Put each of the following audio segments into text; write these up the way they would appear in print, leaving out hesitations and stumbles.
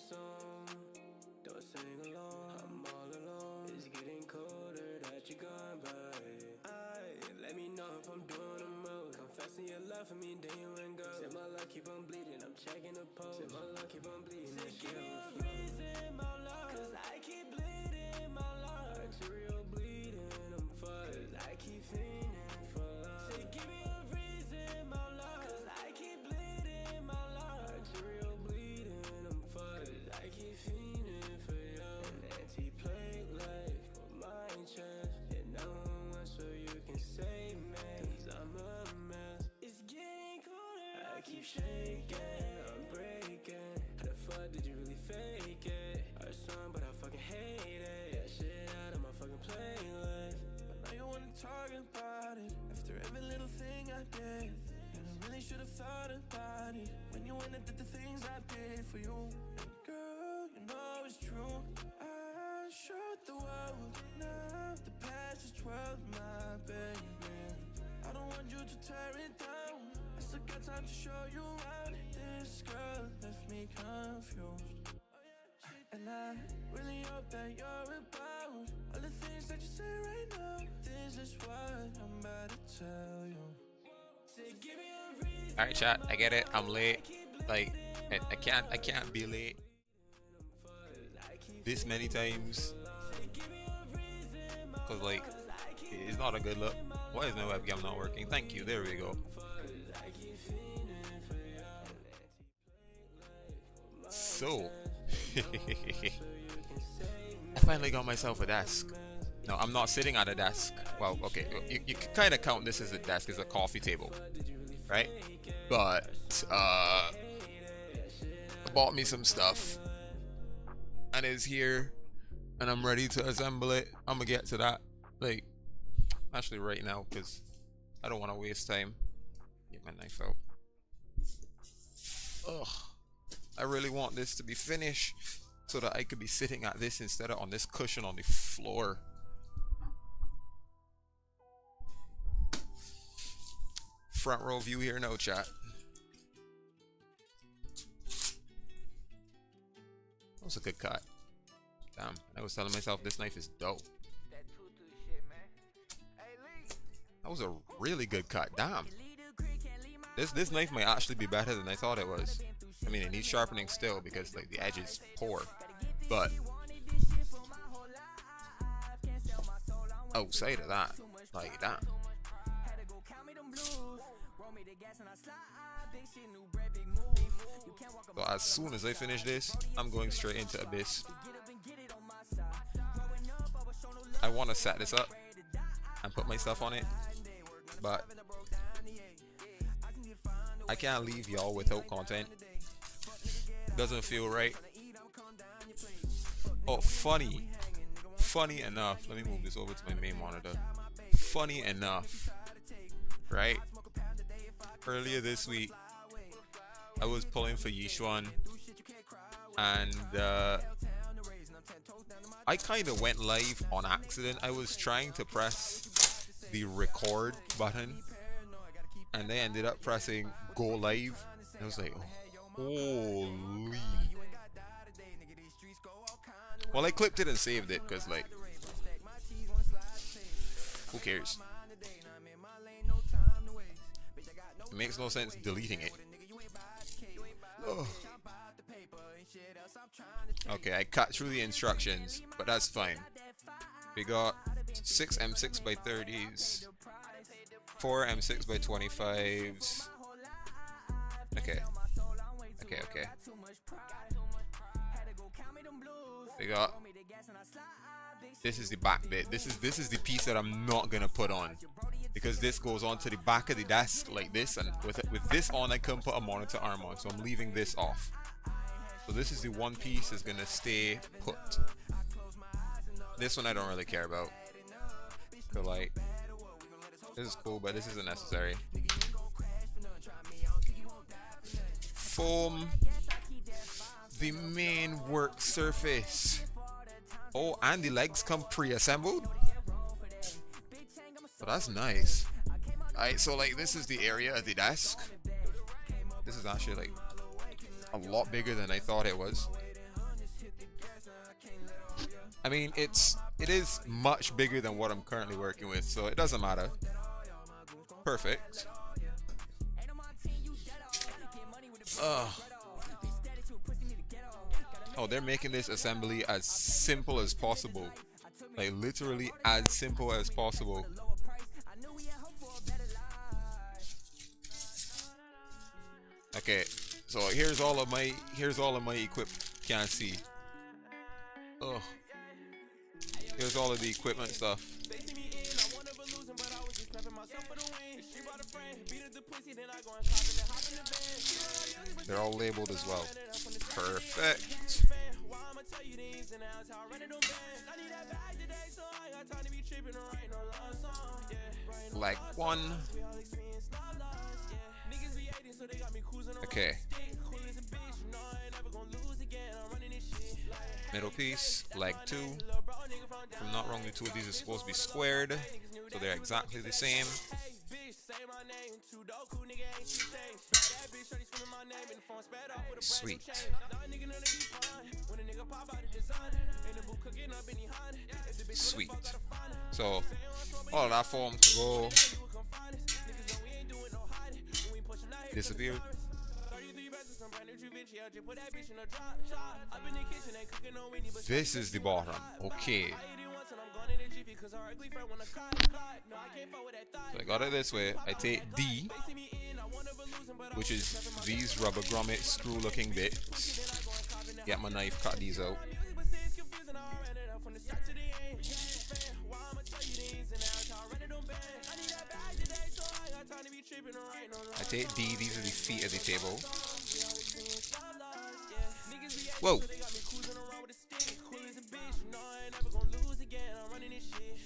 song. Don't sing along, I'm all alone. It's getting colder that you're gone by. Let me know if I'm doing the most. Confessing your love for me, then you ain't go. Say my luck keep on bleeding, I'm checking the post. Say my luck keep on bleeding. Say give me a reason, my love, cause I keep bleeding, my love. Arterial bleeding, I'm fucked, cause I keep fiending for love. Say give me a reason, my love, cause I keep bleeding, my love. Arterial bleeding, I'm fucked, cause I keep fiending for you. An anti-plague life for my chest. And no one wants so you can save me, cause I'm a mess. It's getting colder, I keep shaking, I'm breaking. How the fuck did you really fake it? Our song, but I fucking hate it. That shit out of my fucking playlist. But now you wanna talk about it after every little thing I did. And I really should've thought about it when you went and did the things I did for you. And girl, you know it's true. I showed the world. Now the past is 12, my baby. I don't want you to tear it down. I still got time to show you around. This girl left me confused. And I really hope that you're about all the things that you say right now. This is what I'm about to tell you. Say, give me a reason. Alright, chat, I get it. I'm late. Like, I can't be late this many times. Cause like, it's not a good look. Why is my webcam not working? Thank you. There we go. So, I finally got myself a desk. No, I'm not sitting at a desk. Well, okay, you can kind of count this as a desk, as a coffee table, right? But I bought me some stuff, and it's here, and I'm ready to assemble it. I'm gonna get to that, like, actually right now, because I don't want to waste time. Get my knife out. Ugh. I really want this to be finished so that I could be sitting at this instead of on this cushion on the floor. Front row view here, no chat. That was a good cut. Damn, I was telling myself this knife is dope. That was a really good cut. Damn. This knife might actually be better than I thought it was. I mean, it needs sharpening still because like the edge is poor, but outside of that, like that. So as soon as I finish this, I'm going straight into Abyss. I want to set this up and put my stuff on it, but I can't leave y'all without content. Doesn't feel right. Oh, funny enough, let me move this over to my main monitor. Funny enough, right? Earlier this week, I was pulling for Yishuan, and I kind of went live on accident. I was trying to press the record button, and they ended up pressing go live. And I was like, holy. Well, I clipped it and saved it because, like, who cares? It makes no sense deleting it. Ugh. Okay, I cut through the instructions, but that's fine. We got 6 M6 by 30s, 4 M6 by 25s. Okay. We got. This is the back bit. This is the piece that I'm not gonna put on because this goes onto the back of the desk like this, and with this on, I couldn't put a monitor arm on, so I'm leaving this off. So this is the one piece that's gonna stay put. This one I don't really care about. So like, this is cool, but this isn't necessary. Foam the main work surface. Oh, and the legs come pre-assembled. Oh, that's nice. Alright, so like this is the area of the desk. This is actually like a lot bigger than I thought it was. I mean, it is much bigger than what I'm currently working with, so it doesn't matter. Perfect. Uh, oh, they're making this assembly as simple as possible. Like literally as simple as possible. Okay, so here's all of my equip. Can't see. Oh, here's all of the equipment stuff. They're all labeled as well. Perfect. Like one. Okay. Middle piece, leg 2. If I'm not wrong, the two of these are supposed to be squared, so they're exactly the same. Sweet. Sweet. So, all of that form to go disappear. This is the bottom. Okay. So I got it this way. I take D, which is these rubber grommet screw looking bits. Get my knife, cut these out. I take D, these are the feet of the table. Whoa!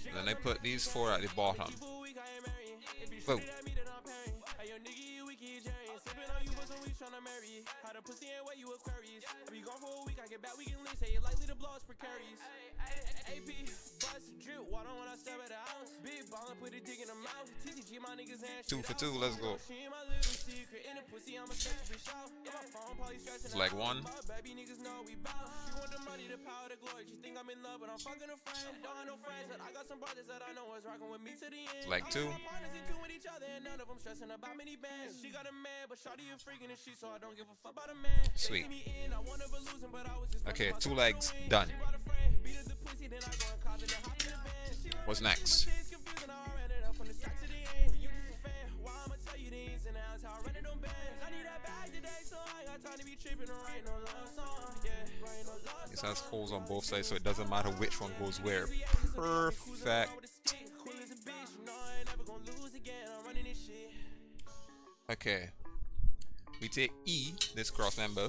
And then I put these 4 at the bottom. Whoa! Two for two, let's go. It's like one. It's like two. Sweet. Okay, 2 legs done. What's next? This has holes on both sides, so it doesn't matter which one goes where. Perfect. Okay. We take E, this cross member.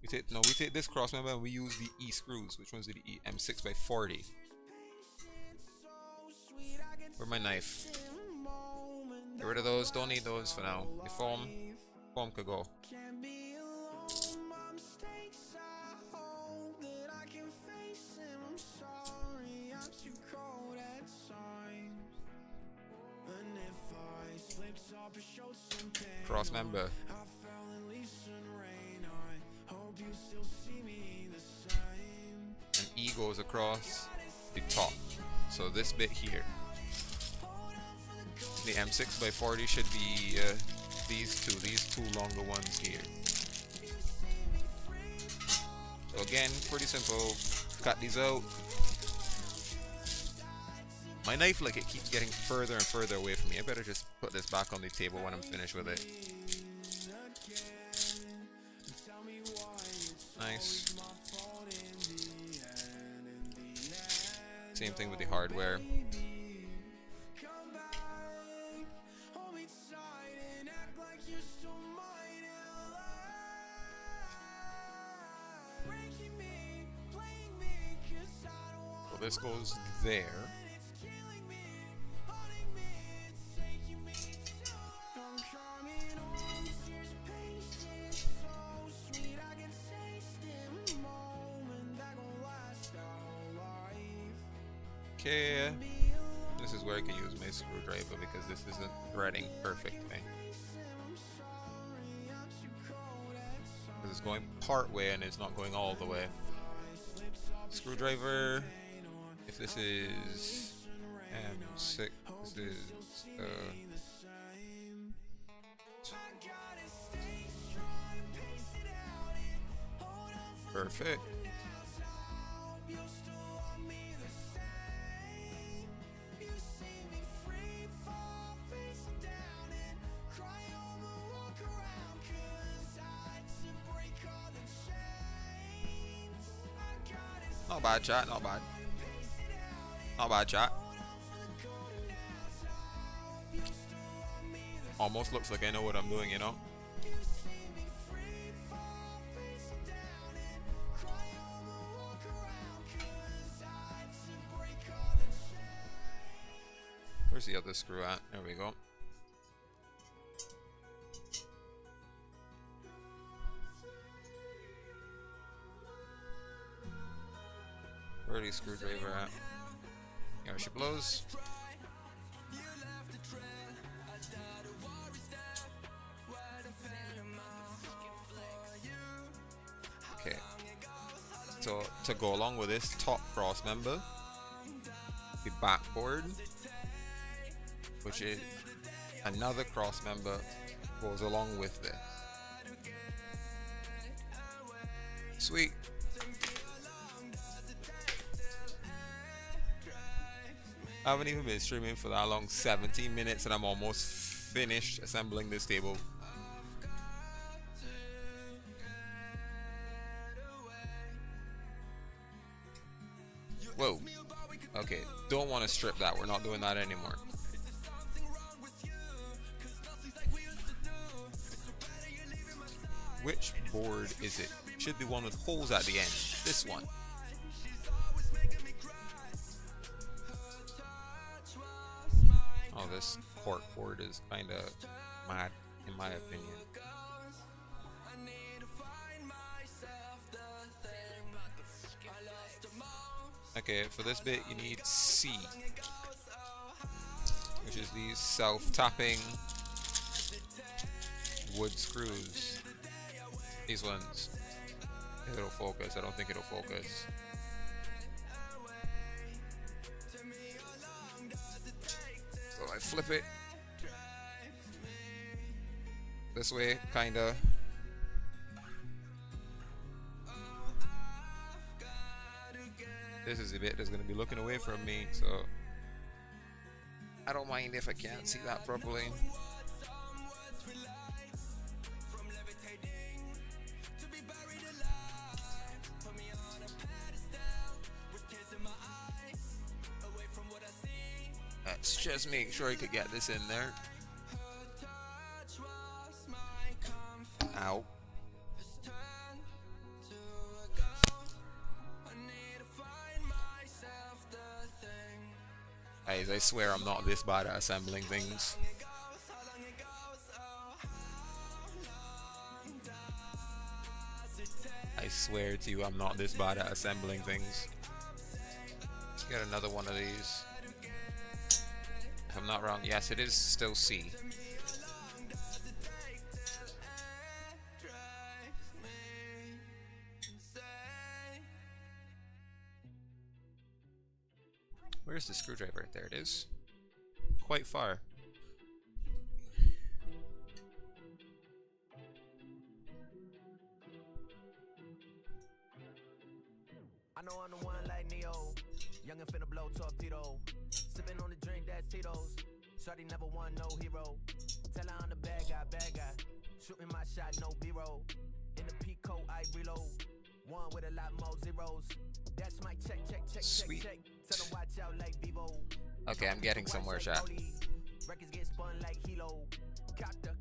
We take this cross member and we use the E screws. Which one's the E? M6 by 40. Where's my knife? Get rid of those. Don't need those for now. The foam could go. Cross member. And E goes across the top. So this bit here. The M6 by 40 should be these two longer ones here. So again, pretty simple. Cut these out. My knife, like, it keeps getting further and further away from me. I better just put this back on the table when I'm finished with it. Nice. Same thing with the hardware. So this goes there. Okay, this is where I can use my screwdriver because this isn't threading perfectly. Because it's going part way and it's not going all the way. Screwdriver, if this is M6, this is perfect. Not bad, chat. Not bad. Not bad, chat. Almost looks like I know what I'm doing, you know? Where's the other screw at? There we go. Where's the screwdriver at? Here she blows. Okay. So to go along with this top cross member, the backboard, which is another cross member, goes along with this. Sweet. I haven't even been streaming for that long, 17 minutes, and I'm almost finished assembling this table. Whoa. Okay, don't want to strip that. We're not doing that anymore. Which board is it? Should be one with holes at the end. This one. Oh, this cork board is kind of mad, in my opinion. Okay, for this bit you need C, which is these self-tapping wood screws. These ones. If it'll focus, I don't think it'll focus. So I flip it this way, kinda. This is the bit that's gonna be looking away from me, so I don't mind if I can't see that properly. Let's just make sure I could get this in there. Ow. Guys, I swear I'm not this bad at assembling things. I swear to you, I'm not this bad at assembling things. Let's get another one of these. If I'm not wrong, yes, it is still C. Where's the screwdriver? There it is. Quite far. I know I'm the one like Neo. Young and finna blow torpedo. Sipping on the drink that's Tito's. Shorty never won no hero. Tell her I'm the bad guy. Shooting my shot, no B-roll. In the Pico, I reload. One with a lot more zeros. That's my check. Sweet. Tell them watch out like Vivo. Okay, I'm getting somewhere, chat. Records get spun like Hilo. Copter.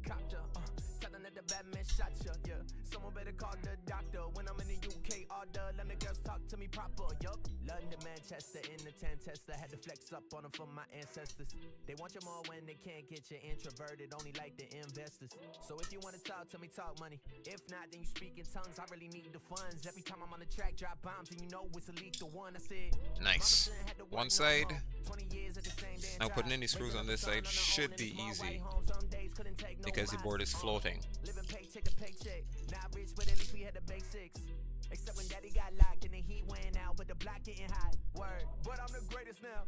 Tell them that the Batman shot ya, yeah. Someone better call the doctor. When I'm in the UK, order. Let the girls talk to me proper, yup. London, Manchester, in the 10 Tesla. Had to flex up on them from my ancestors. They want you more when they can't get you introverted. Only like the investors. So if you want to talk to me, talk money. If not, then you speak in tongues. I really need the funds. Every time I'm on the track, drop bombs. And you know it's a leak, the one I said. Nice. One side. Now putting any screws on this side should be easy because the board is floating. Except when daddy got locked and the heat went out, but the block getting hot. Word. But I'm the greatest now.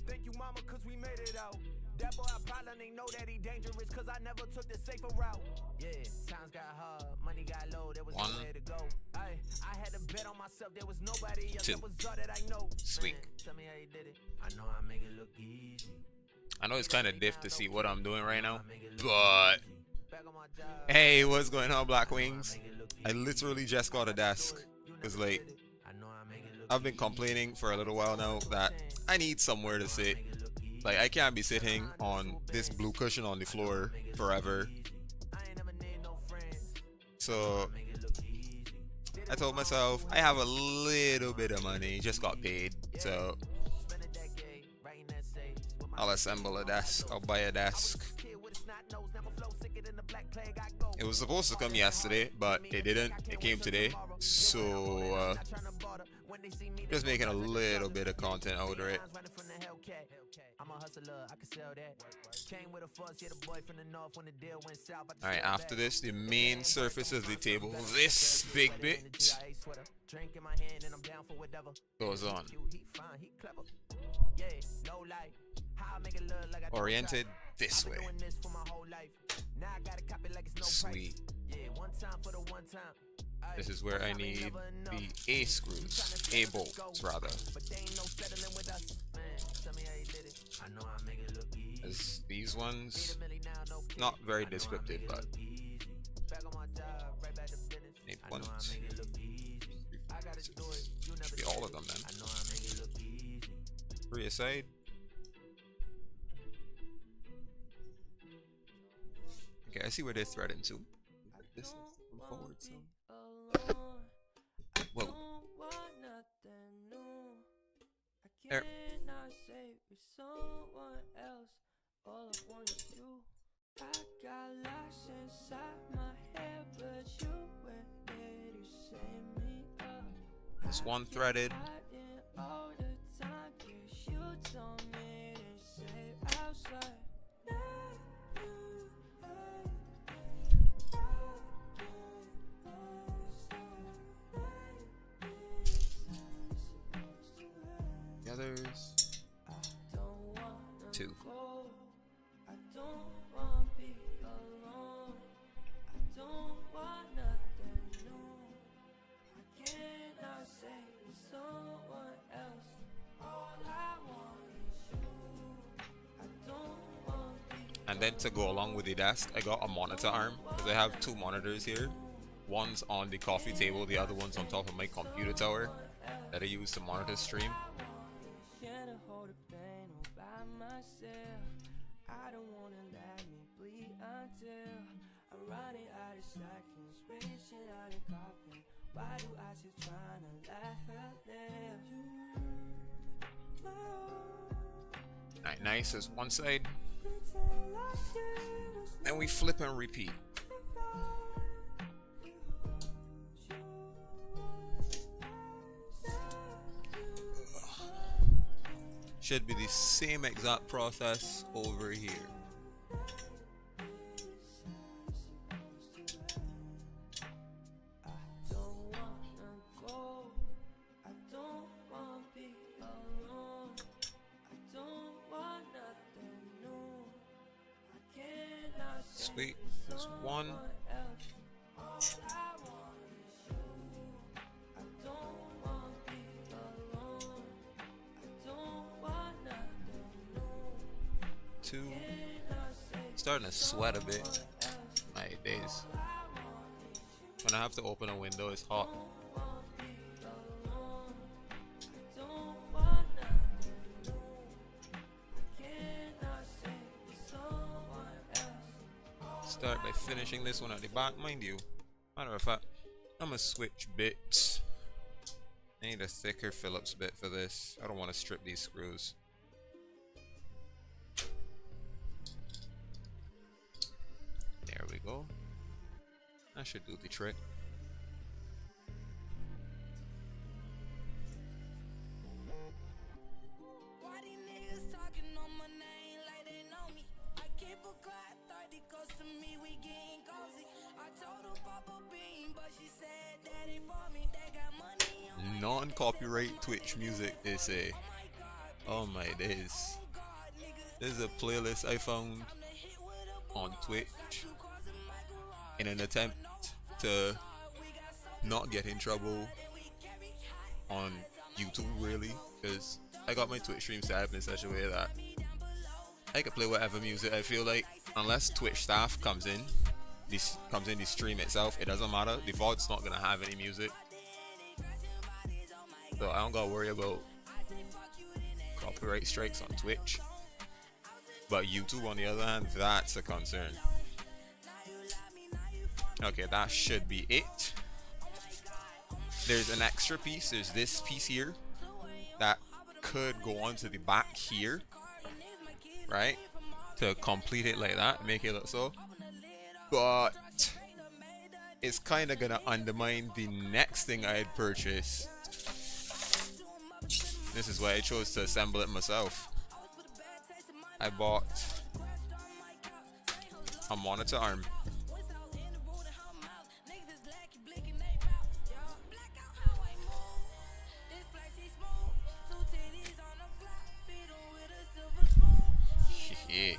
Thank you, mama, cause we made it out. That boy, I probably ain't know that he dangerous, cause I never took the safer route. Yeah, times got hard, money got low, there was nowhere to go. I had to bet on myself, there was nobody else, that was all that I know. Sweet. Man, tell me how you did it. I know I make it look easy. I know it's kind of diff to see what I'm doing right now, but hey, what's going on, Black Wings? I literally just got a desk. It's late. I've been complaining for a little while now that I need somewhere to sit. Like, I can't be sitting on this blue cushion on the floor forever. So I told myself I have a little bit of money, just got paid, so I'll assemble a desk. I'll buy a desk. It was supposed to come yesterday, but it didn't. It came today. So just making a little bit of content out of it. Alright, after this, the main surface of the table, this big bit, goes on. Oriented this way. Sweet. This is where I need the A screws, A bolts rather. As these ones, not very descriptive, but need 1, 2, 3, 4, 6. Should be all of them then. 3 aside. Okay, I see where they're threading to. This is forward, so. Whoa. There. There's one threaded. The others. 2. And then to go along with the desk, I got a monitor arm because I have 2 monitors here. One's on the coffee table, the other one's on top of my computer tower that I use to monitor stream. Alright, nice as one side. And we flip and repeat. Should be the same exact process over here. Sweet. There's 1. Two. Starting to sweat a bit. My days. When I have to open a window, it's hot. Start by finishing this one at the back, mind you. Matter of fact, I'm gonna switch bits. I need a thicker Phillips bit for this. I don't want to strip these screws. There we go. That should do the trick. Non-copyright Twitch music, they say. Oh my days. There's a playlist I found on Twitch in an attempt to not get in trouble on YouTube, really, because I got my Twitch stream set up in such a way that I can play whatever music I feel like, unless Twitch staff comes in. This comes in the stream itself, it doesn't matter. The VOD's not gonna have any music, so I don't gotta worry about copyright strikes on Twitch. But YouTube, on the other hand, that's a concern. Okay, that should be it. There's an extra piece. There's this piece here that could go onto the back here, right? To complete it like that, make it look so. But it's kind of gonna undermine the next thing I had purchased. This is why I chose to assemble it myself. I bought a monitor arm. Yeah.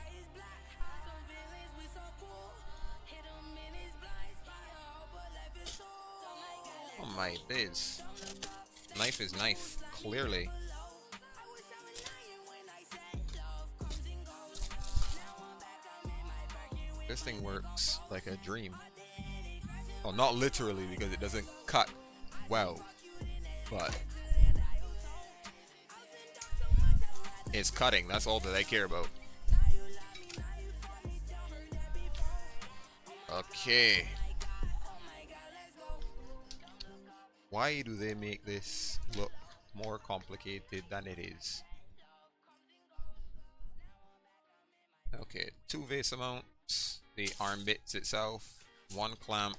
Oh my days. Knife is knife, clearly. This thing works like a dream. Well, not literally, because it doesn't cut well, but it's cutting. That's all that I care about. Okay. Why do they make this look more complicated than it is? Okay, 2 vase mounts, the arm bits itself, 1 clamp,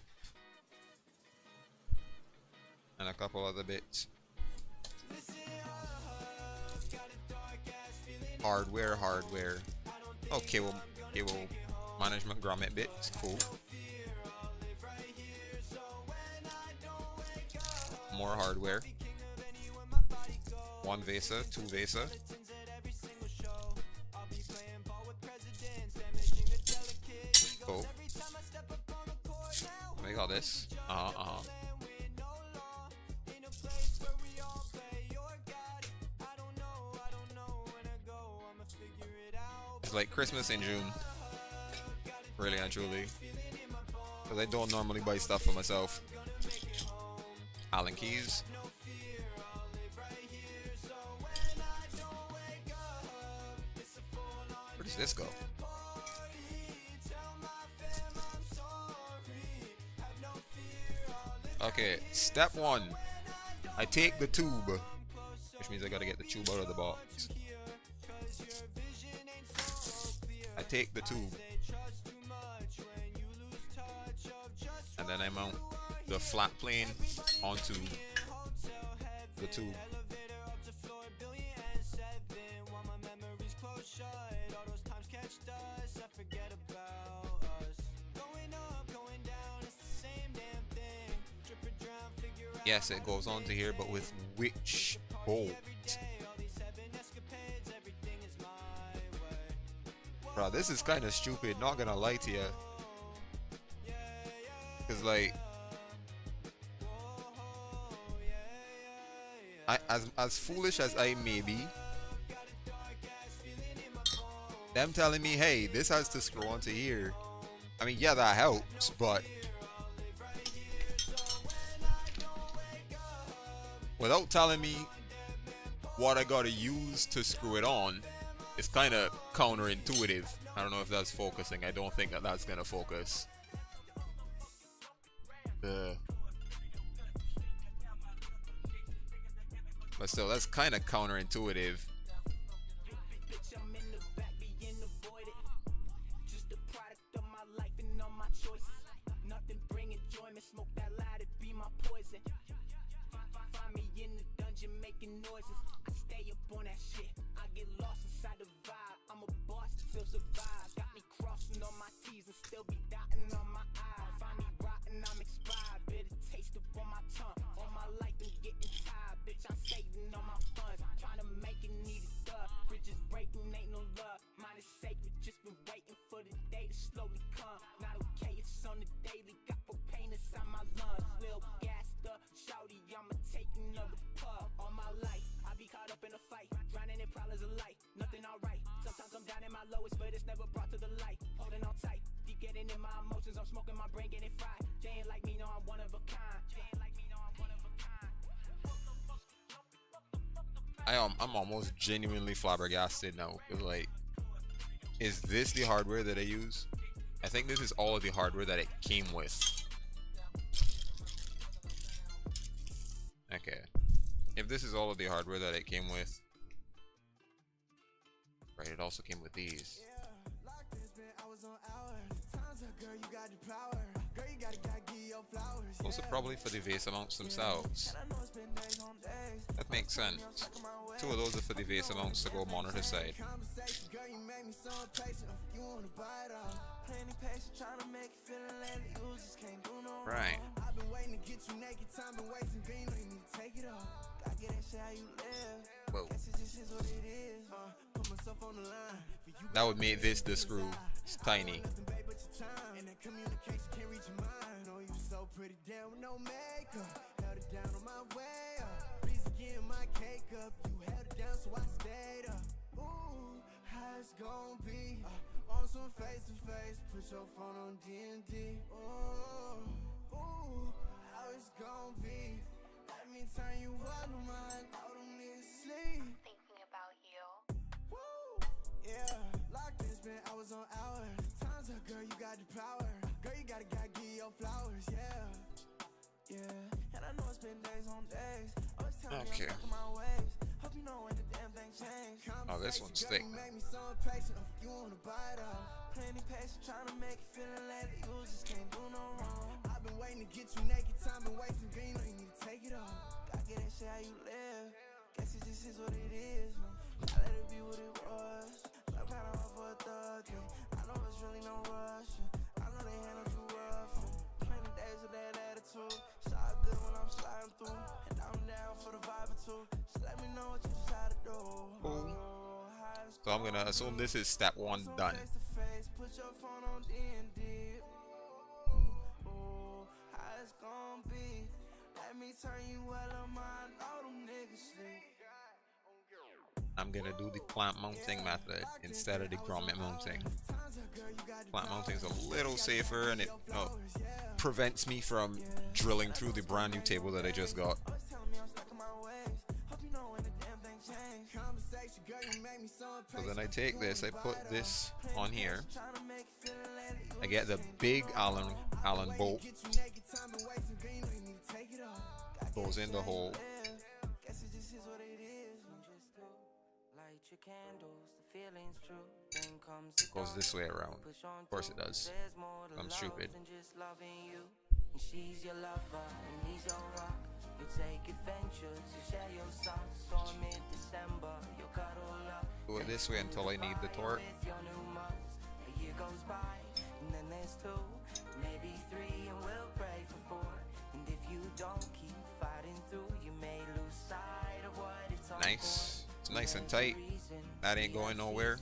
and a couple other bits. Hardware. Oh, cable management grommet bits, cool. More hardware. 1 VESA, 2 VESA. Cool. We got this. It's like Christmas in June. Really and truly. Because I don't normally buy stuff for myself. Allen keys. Where does this go? Okay, step 1. I take the tube, which means I gotta get the tube out of the box. I take the tube, and then I mount the flat plane onto the tube. Yes, it goes onto here, but with which bolt? Bro, this is kind of stupid, not gonna lie to you. Cause like, as foolish as I may be, them telling me, hey, this has to screw onto here. I mean, yeah, that helps, but without telling me what I gotta use to screw it on, it's kind of counterintuitive. I don't know if that's focusing. I don't think that that's gonna focus. But still, that's kind of counterintuitive. up in a fight, drowning in problems of light, nothing alright. Sometimes I'm down in my lowest, but it's never brought to the light. Holding on tight, deep getting in my emotions, I'm smoking my brain, getting fried. They ain't like me, no, I'm one of a kind. They ain't like me, no, I'm one of a kind. I'm almost genuinely flabbergasted now. Like, is this the hardware that I use? I think this is all of the hardware that it came with. Okay. If this is all of the hardware that it came with. Right, it also came with these. Also probably for the vase amounts themselves. That makes sense. 2 of those are for the vase amounts to go monitor side. Right. Whoa. That would make this the screw. It's tiny. On some face to face, put your phone on D&D. How it's gon' be? Let me turn you up, no mind, out on this sleep. Thinking about you. Yeah, locked in, spent hours on hours. Times up, girl, you got the power. Girl, you gotta give your flowers, yeah. And I know it's been days on days. Always tell me I'm stuck in my ways. Hope you know when the damn thing changed. Oh, this one's thick. Make me so impatient. You wanna buy it up. Plenty patient, trying to make it feeling like you just can't do no wrong. I've been waiting to get you naked, time been wasting green, you need to take it off. Gotta get that shit how you live. Guess it just is what it is. Gotta let it be what it was. I'm kinda off for a thug thing. I know it's really no rush. I know they handled you rough. Plenty days with that attitude. Shot good when I'm sliding through. And I'm down for the vibe or two. Just let me know what you decide to do. So I'm gonna assume this is step 1 done. Put your phone on D&D. How it's gon' be? Let me turn you well on my all them niggas sleep. I'm gonna do the clamp mounting method instead of the grommet mounting. Clamp mounting is a little safer and it prevents me from drilling through the brand new table that I just got. So then I take this, I put this on here. I get the big Allen bolt. Goes in the hole. Goes this way around. Of course it does. I'm stupid. She's your lover and he's your rock. You take adventures, you share your socks. So mid-December, you cuddle up. Do it this way until I need the torque. A year goes by, and then there's 2, maybe 3, and we'll pray for 4. And if you don't keep fighting through, you may lose sight of what it's all Nice. It's nice and tight. That ain't going nowhere.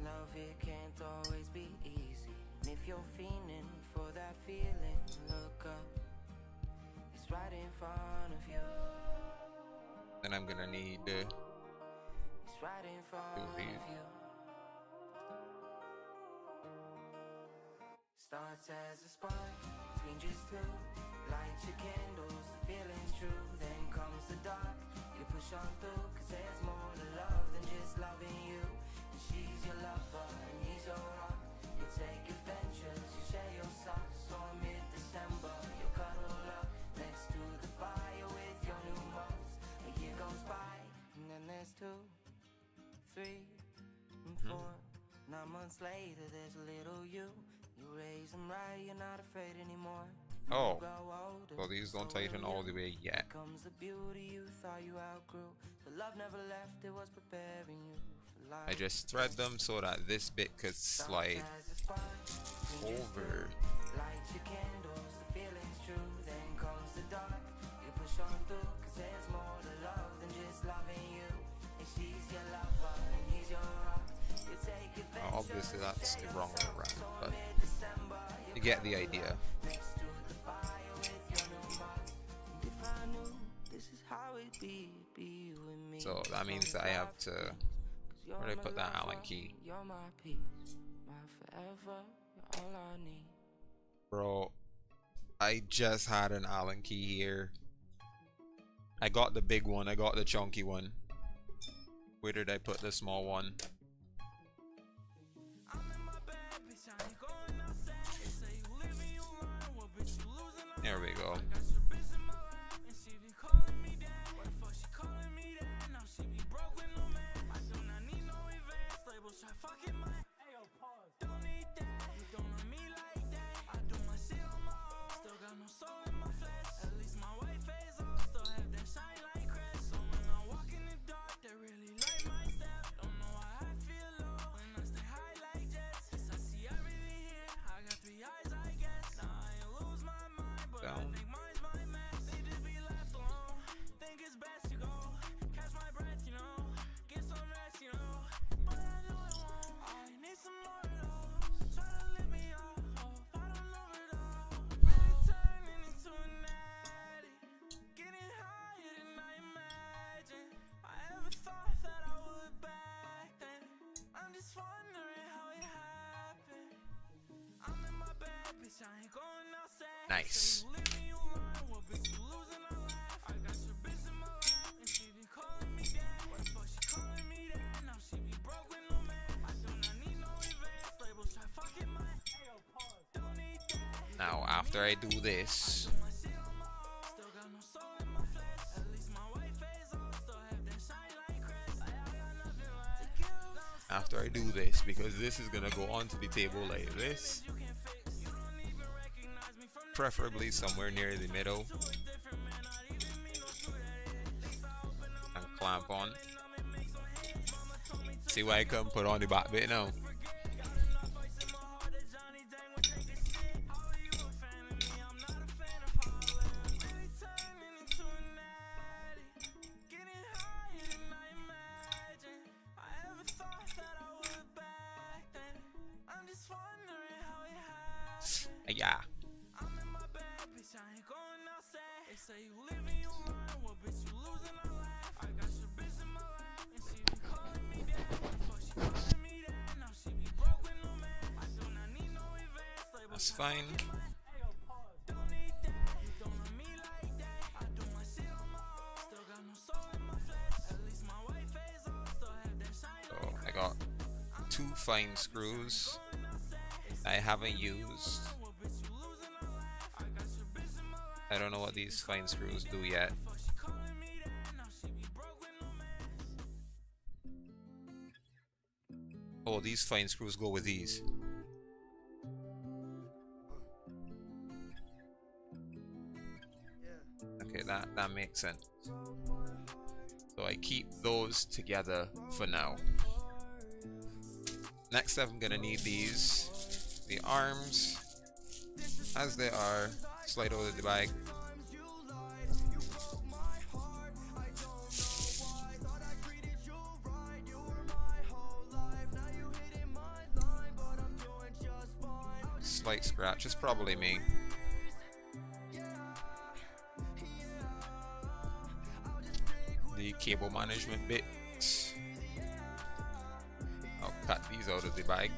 Love, it can't always be easy. And if you're fiending for that feeling, look up. It's right in front of you. Then I'm gonna need It's right in front of you. Starts as a spark between just 2. Light your candles, the feeling's true. Then comes the dark. You push on through, cause there's more to love than just loving you. And she's your lover and he's your rock. You take adventures, you share your socks. So mid-December, you cuddle up next to the fire with your new moms. A year goes by, and then there's 2, 3, and 4. 9 months later, there's a little you. You raise them right, you're not afraid anymore. Oh, well these don't tighten all the way yet. Comes the beauty you thought you outgrew. The love never left, it was preparing you for life. I just thread them so that this bit could slide over. Light your candles, the feeling's true. Then comes the dark. You push on through, cause there's more to love than just loving you. And she's your lover and he's your rock. You take adventure. Obviously that's the wrong way around, but you get the idea. If I knew this is how it be with me. So that means that I have to, where did I put that Allen key? Bro, I just had an Allen key here. I got the big one, I got the chunky one. Where did I put the small one? There we go. Down. Nice. Now, after I do this, because this is gonna go onto the table like this, preferably somewhere near the middle, and clamp on. See what I can put on the back bit now. Yeah. That's fine. So I got 2 fine screws I haven't used. I don't know what these fine screws do yet. Oh, these fine screws go with these. Okay, that makes sense. So I keep those together for now. Next up, I'm gonna need these, the arms, as they are. Slide over the bag. Slight scratch, it's probably me. The cable management bits, I'll cut these out of the bag.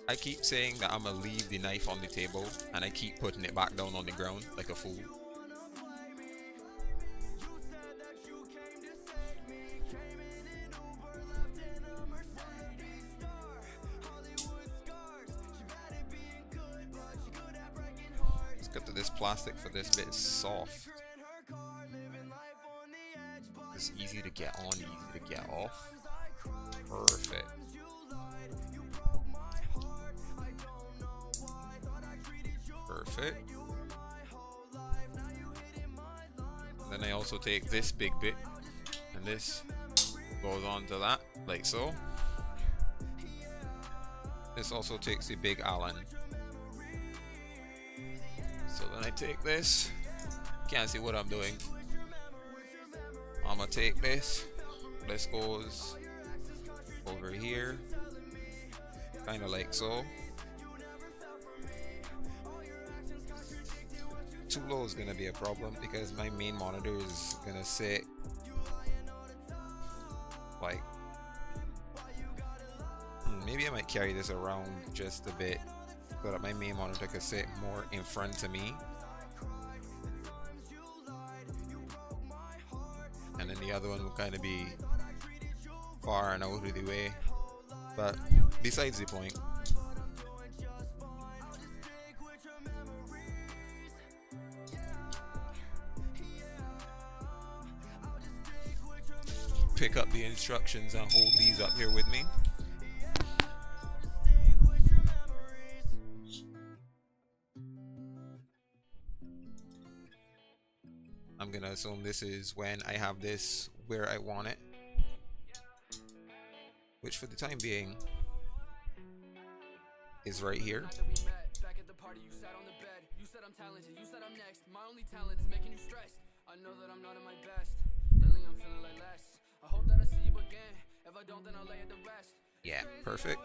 I keep saying that I'm gonna leave the knife on the table, and I keep putting it back down on the ground like a fool. Let's cut to this plastic, for this bit is soft. It's easy to get on, easy to get off. Perfect. Perfect. Then I also take this big bit, and this goes on to that, like so. This also takes the big Allen. So then I take this, can't see what I'm doing. I'm gonna take this, this goes over here, kind of like so. Too low is gonna be a problem because my main monitor is gonna sit maybe I might carry this around just a bit so that my main monitor could sit more in front of me. And then the other one will kind of be far and out of the way. But besides the point. Pick up the instructions and hold these up here with me. I'm gonna assume this is when I have this where I want it, which for the time being is right here. I know that I'm not at my best. Lately I'm feeling like less. I hope that I see you again. If I don't, then I'll lay at the rest. Yeah, perfect.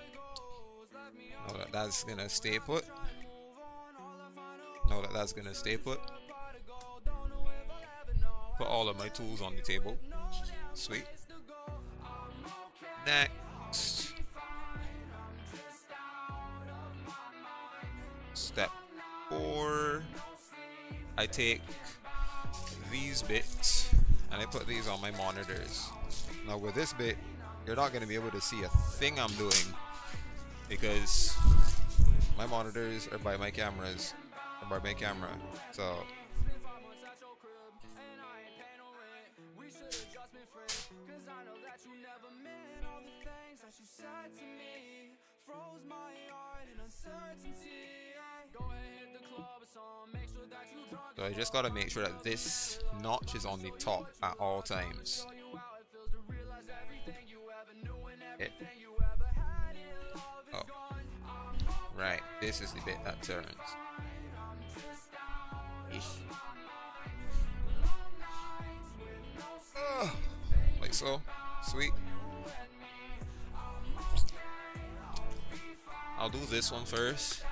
Know that that's gonna stay put. Know that that's gonna stay put. Put all of my tools on the table. Sweet. Next. Step 4. I take these bits and I put these on my monitors. Now with this bit, you're not going to be able to see a thing I'm doing because my monitors are by my cameras, or by my camera. So I just gotta make sure that this notch is on the top at all times. Okay. Oh. Right, this is the bit that turns. Like so. Sweet. I'll do this one first.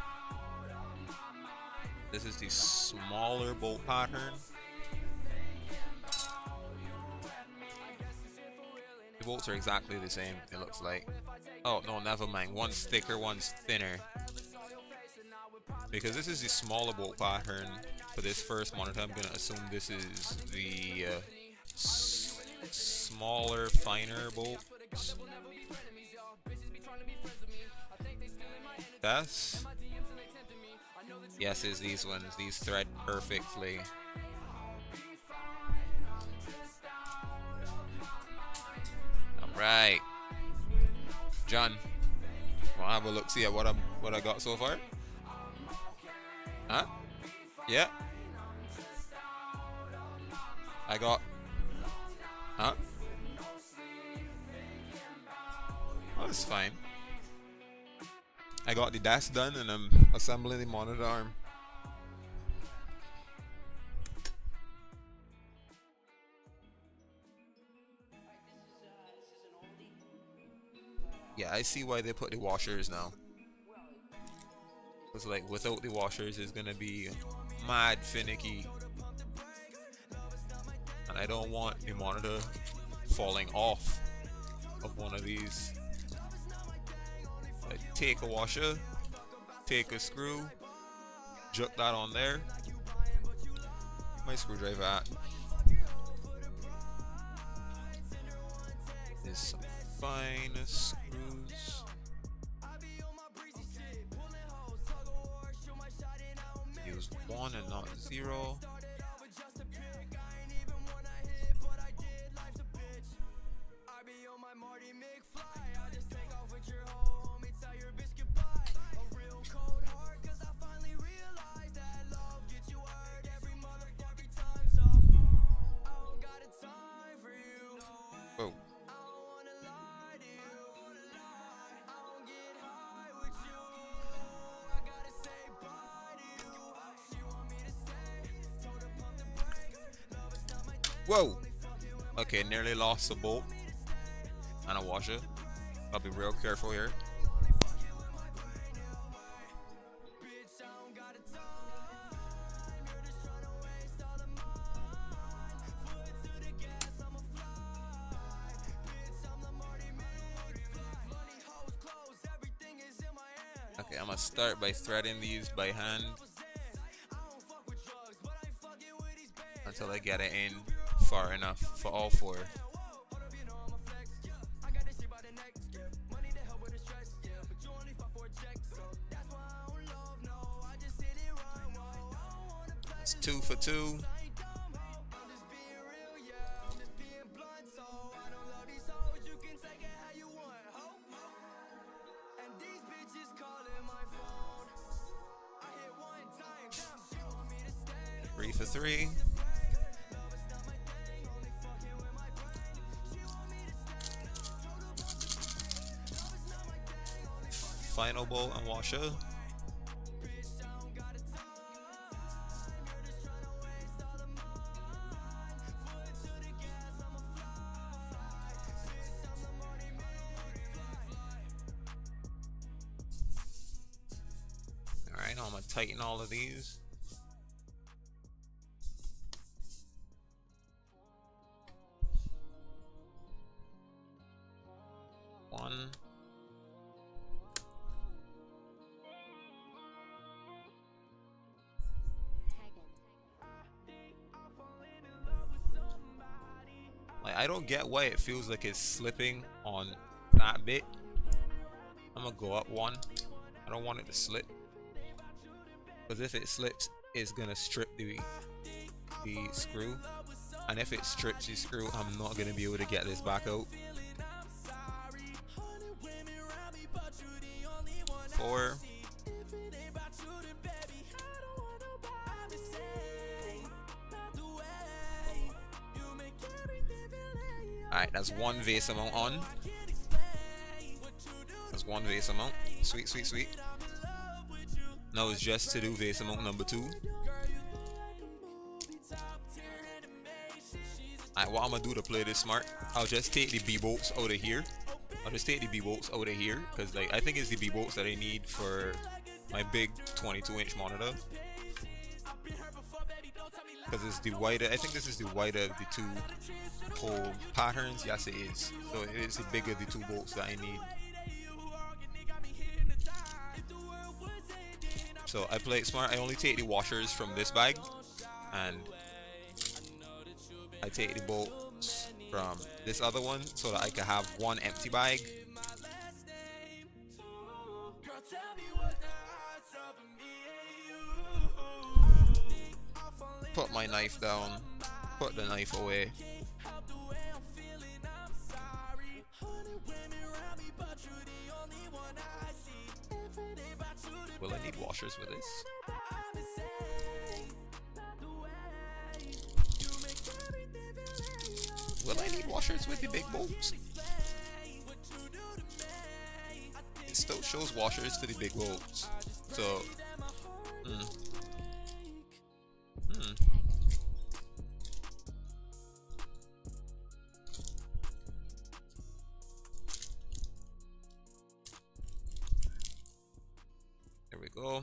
This is the smaller bolt pattern. The bolts are exactly the same, it looks like. Oh, no, never mind. One's thicker, one's thinner. Because this is the smaller bolt pattern for this first monitor, I'm going to assume this is the smaller, finer bolts. That's... Yes, it's these ones. These thread perfectly. Alright. John, wanna have a look, see at what I got so far? Huh? Yeah. I got... Huh? Oh, that's fine. I got the dash done and I'm assembling the monitor arm. Yeah, I see why they put the washers now. It's like without the washers it's gonna be mad finicky. And I don't want the monitor falling off of one of these. Take a washer, take a screw, juck that on there. My screwdriver at is some fine screws. Use 1 and not 0. Oh. Whoa! Okay, nearly lost a bolt and a washer. I'll be real careful here. Okay, I'm gonna start by threading these by hand until I get it in far enough for all four. It's 2 for 2. Three for 3. Final bowl and washer. Alright, now I'm gonna tighten all of these. One. Like, I don't get why it feels like it's slipping on that bit. I'm gonna go up one. I don't want it to slip, because if it slips, it's gonna strip the screw, and if it strips the screw, I'm not gonna be able to get this back out. 4. Alright, that's one vase amount on. That's one vase amount. Sweet, sweet, sweet. Now it's just to do vase amount number 2. Alright, what I'm gonna do to play this smart, I'll just take the B-bolts out of here. I'll just take the B-bolts out of here, because like I think it's the B-bolts that I need for my big 22-inch monitor. Because it's the wider, I think this is the wider of the two hole patterns. Yes, it is. So it is the bigger the 2 bolts that I need. So I play it smart. I only take the washers from this bag, and I take the bolts from this other one so that I can have one empty bag. Put my knife down, put the knife away. Will I need washers for this? Will I need washers with the big bolts? It still shows washers for the big bolts. So, there we go.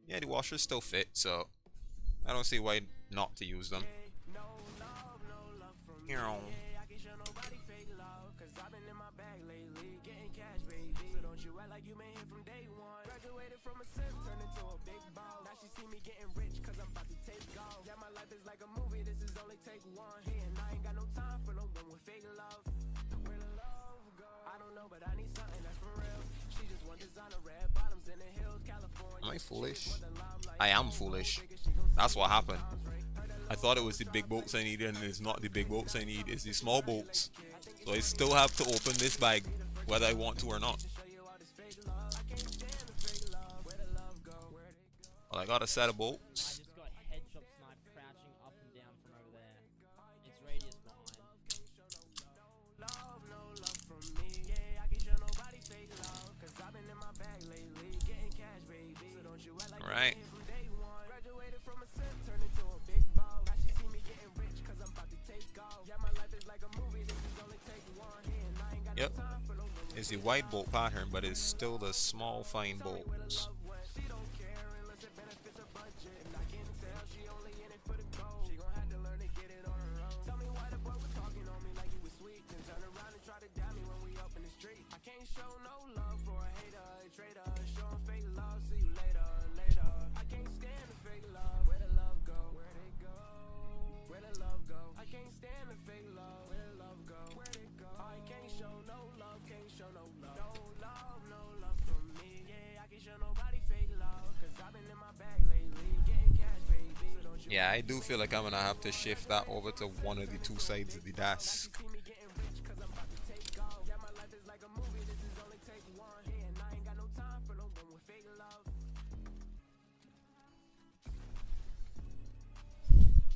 Yeah, the washers still fit, so I don't see why not to use them. Am I foolish? I am foolish. That's what happened. I thought it was the big bolts I needed, and it's not the big bolts I need, it's the small bolts. So I still have to open this bag whether I want to or not. Well, I got a set of bolts. I just got headshot sniped crouching up and down from over there. It's radius behind. Alright. Yep. It's the wide bolt pattern, but it's still the small fine bolts. Yeah, I do feel like I'm gonna have to shift that over to one of the two sides of the desk.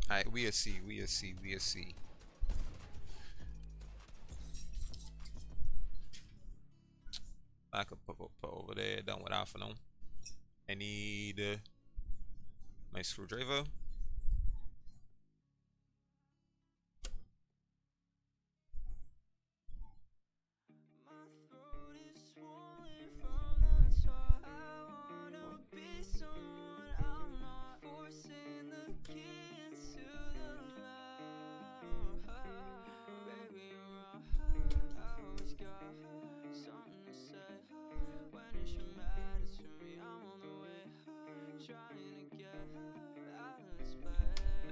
Alright, we'll see. I could put over there, done with that for now. I need my screwdriver.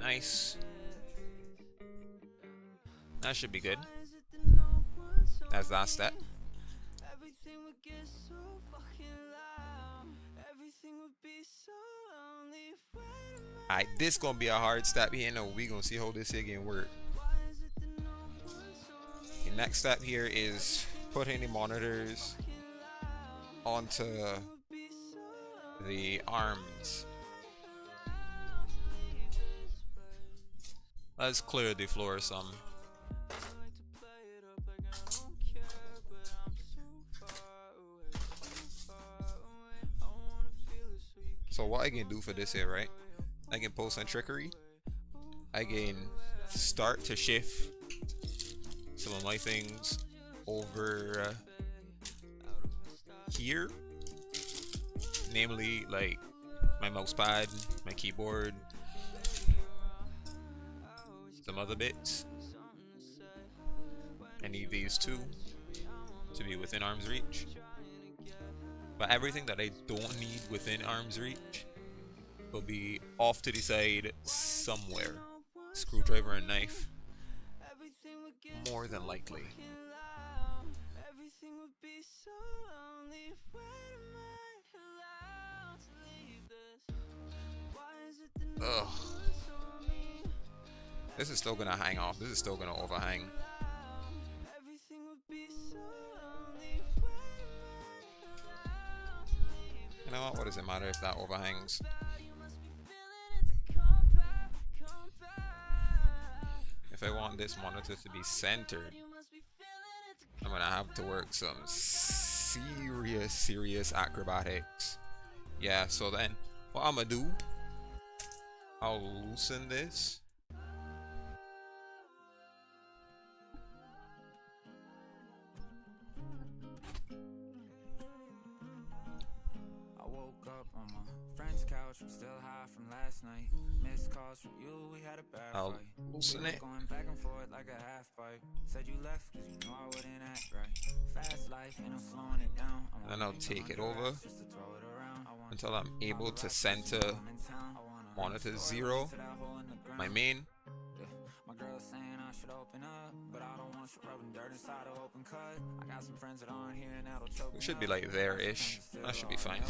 Nice. That should be good. That's that step. Alright, this gonna be a hard step here. No, we gonna see how this again work. The next step here is putting the monitors onto the arms. Let's clear the floor some. So what I can do for this here, right? I can post on trickery. I can start to shift some of my things over here. Namely, like my mouse pad, my keyboard, some other bits. I need these two to be within arm's reach. But everything that I don't need within arm's reach will be off to the side somewhere. Screwdriver and knife. More than likely. Ugh. This is still gonna hang off. This is still gonna overhang. You know what does it matter if that overhangs? If I want this monitor to be centered, I'm gonna have to work some serious acrobatics. Yeah, so then what I'm gonna do, I'll loosen this. I'm still high from last night. Missed calls from you, we had a bad I'll fight. loosen it. Going back and forth like a half pipe. Said you left cause you know I wouldn't act right. Fast life, ain't no slowing it down. And I'll take it over until I'm able to center monitor 0, my main. My girl saying I should open up, but I don't want you rubbing dirt inside an open cut. I got some friends that aren't here and that'll choke me. It should be like there-ish. That should be fine.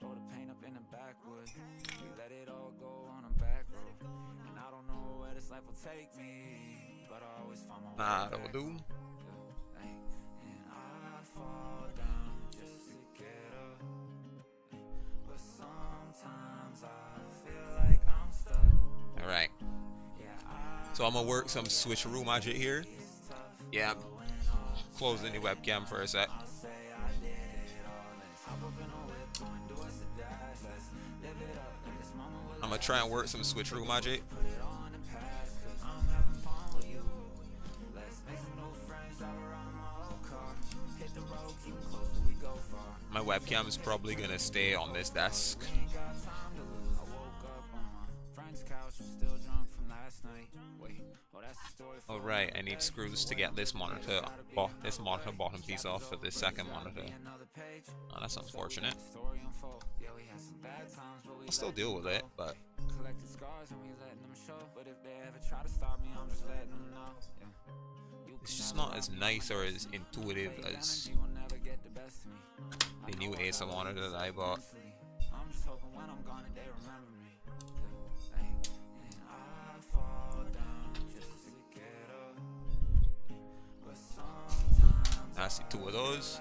Roll the paint up in the backwood. We let it all go on a back road. And I don't know where this life will take me, but I always find my way Nah, back. that'll do. And I fall down just to get up. But sometimes I feel like I'm stuck. Alright. So I'm gonna work some switcheroo magic here. Yeah. Closing the webcam for a sec. I'm gonna try and work some switcheroo magic. My webcam is probably gonna stay on this desk. Alright, I need screws to get this monitor bottom piece off for this second monitor. Oh, that's unfortunate. I'll still deal with it, but collected scars and we letting them show. But if they ever try to stop me, I'm just letting them know. Yeah. It's just not as nice or as intuitive as the new ASM monitor that I bought. I'm just hoping when I'm gone they remember me. And I fall down just to get up. But sometimes I see two of those.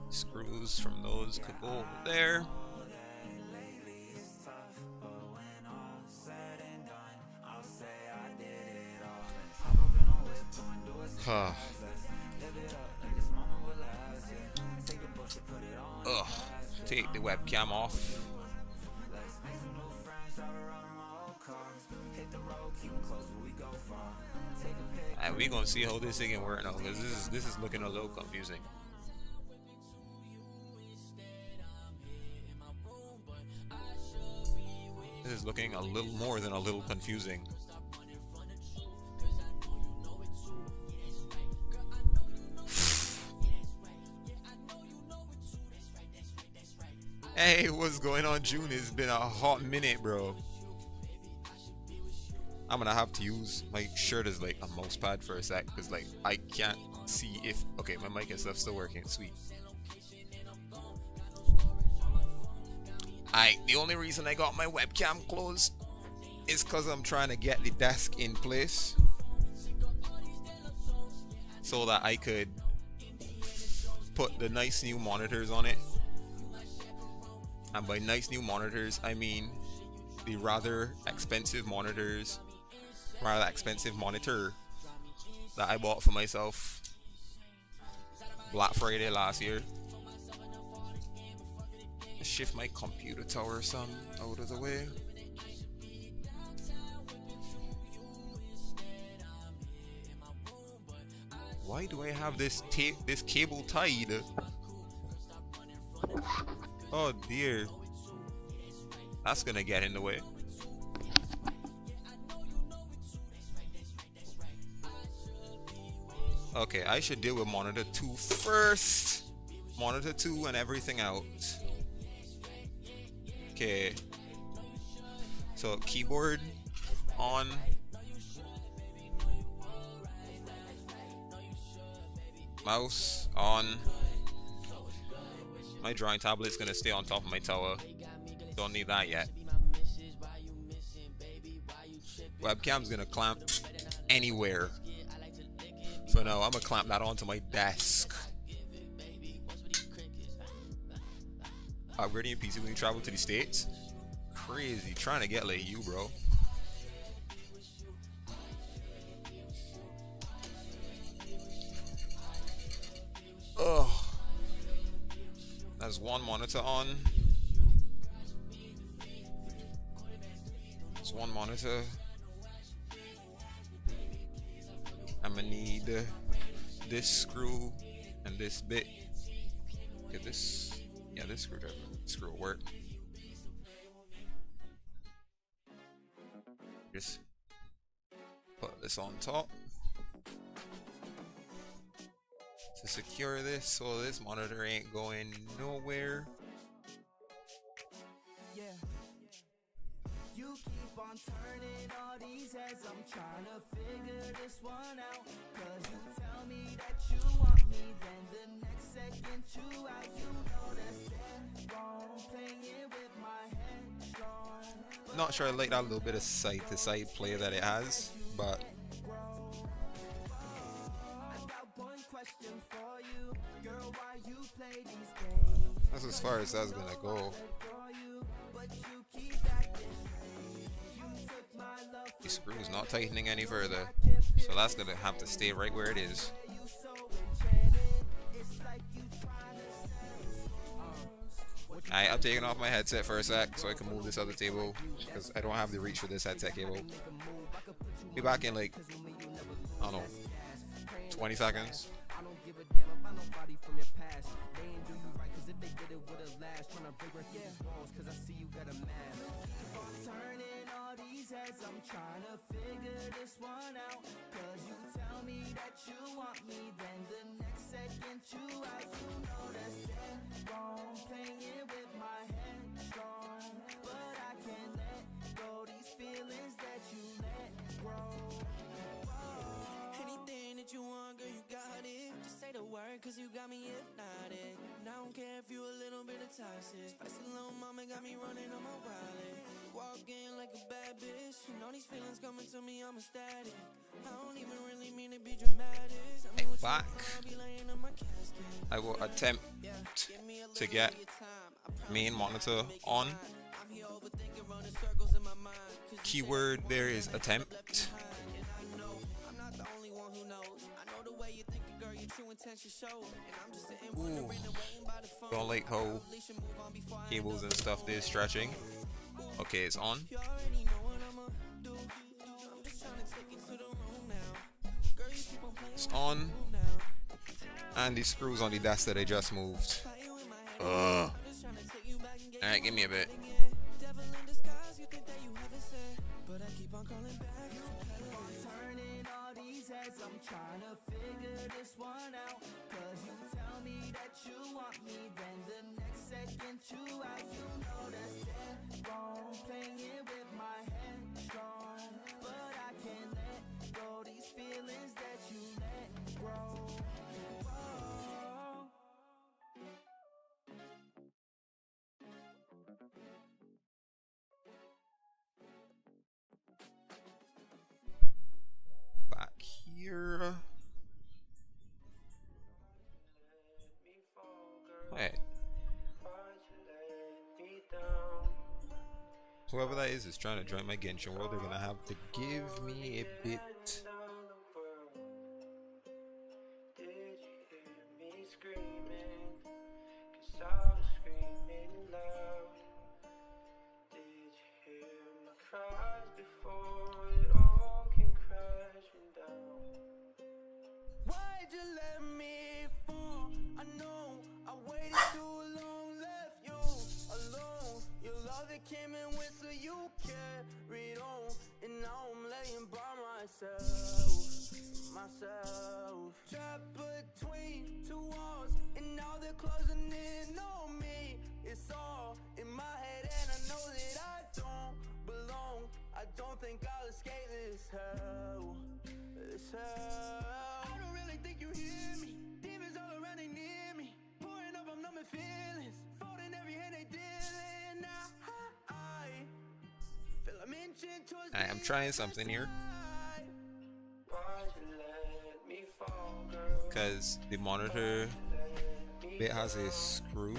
Screws from those could go over there. Ugh. Take the webcam off. And we gonna see how this thing can work now, because this is looking a little confusing. This is looking a little more than a little confusing. Hey, what's going on, June? It's been a hot minute, bro. I'm gonna have to use my shirt as like a mouse pad for a sec, because like I can't see if okay, my mic and stuff still working. Sweet. The only reason I got my webcam closed is because I'm trying to get the desk in place so that I could put the nice new monitors on it. And by nice new monitors, I mean the rather expensive monitor that I bought for myself Black Friday last year. Shift my computer tower some out of the way. Why do I have this cable tied? Oh dear. That's gonna get in the way. Okay, I should deal with monitor 2 first. Monitor 2 and everything out. Okay. So keyboard on. Mouse on. My drawing tablet's gonna stay on top of my tower. Don't need that yet. Webcam's gonna clamp anywhere. So no, I'm gonna clamp that onto my desk. Upgrading your PC when you travel to the States? Crazy. Trying to get like you, bro. Ugh. There's one monitor on. There's one monitor. I'm gonna need this screw and this bit. Get this. Yeah, this screw will work. Just put this on top to secure this so this monitor ain't going nowhere. Yeah. You keep on turning all these heads, I'm trying to figure this one out. Cause you tell me that you want me, then the next second you out, you know that's dead wrong. Playing with my head strong. Not sure I like that little bit of side to side play that it has, but that's as far as that's gonna go. The screw is not tightening any further, so that's gonna have to stay right where it is. I'm taking off my headset for a sec so I can move this other table because I don't have the reach for this headset cable. Be back in like, I don't know, 20 seconds. I'm trying to figure this one out. Cause you tell me that you want me, then the next second you out, you know that's dead wrong. Playing with my head strong, but I can't let go. cause you got me hypnotic. And I don't care if you a little bit of toxic. Spicy little mama got me running on my wallet. Walk in like a bad bitch. And all these feelings coming to me, I'm ecstatic. I don't even really mean to be dramatic. Tell me what you Back. want, I'll be laying in my casket. I will attempt to get main monitor on. I'm here overthinking, running circles in my mind. Keyword there is attempt. I'm not the only one who knows. I know the way you think, girl, your true intention show. And I'm just sitting wondering and waiting by the phone. Don't like how cables and stuff is stretching. Okay, it's on. You already know what I'ma do. I'm just trying to take it to the room now. Girl, you keep on playing It's on. And these screws on the desk that I just moved. Ugh. Alright, give me a bit. devil in disguise, you think that you haven't said, but I keep on calling back. Turning all these heads, I'm trying to figure this one out. Cause you tell me that you want me, then the next second you out. You know that's dead wrong, playing it with my head strong. But I can't let go these feelings that you let grow. Whoa. Back here. Hey. Whoever that is trying to join my Genshin world. They're gonna have to give me a bit. Why'd you let me fall? I know I waited too long, left you alone. Your love that came and went, so you carried on. And now I'm laying by myself. Trapped between two walls, and now they're closing in on me. It's all in my head, and I know that I don't belong. I don't think I'll escape this hell. I don't really think you hear me. Demons all around, they near me. Pouring up, I'm numbing feelings. Folding every hand they dealing. I feel I'm inching towards Alright, I'm trying something here. Because the monitor bit has a screw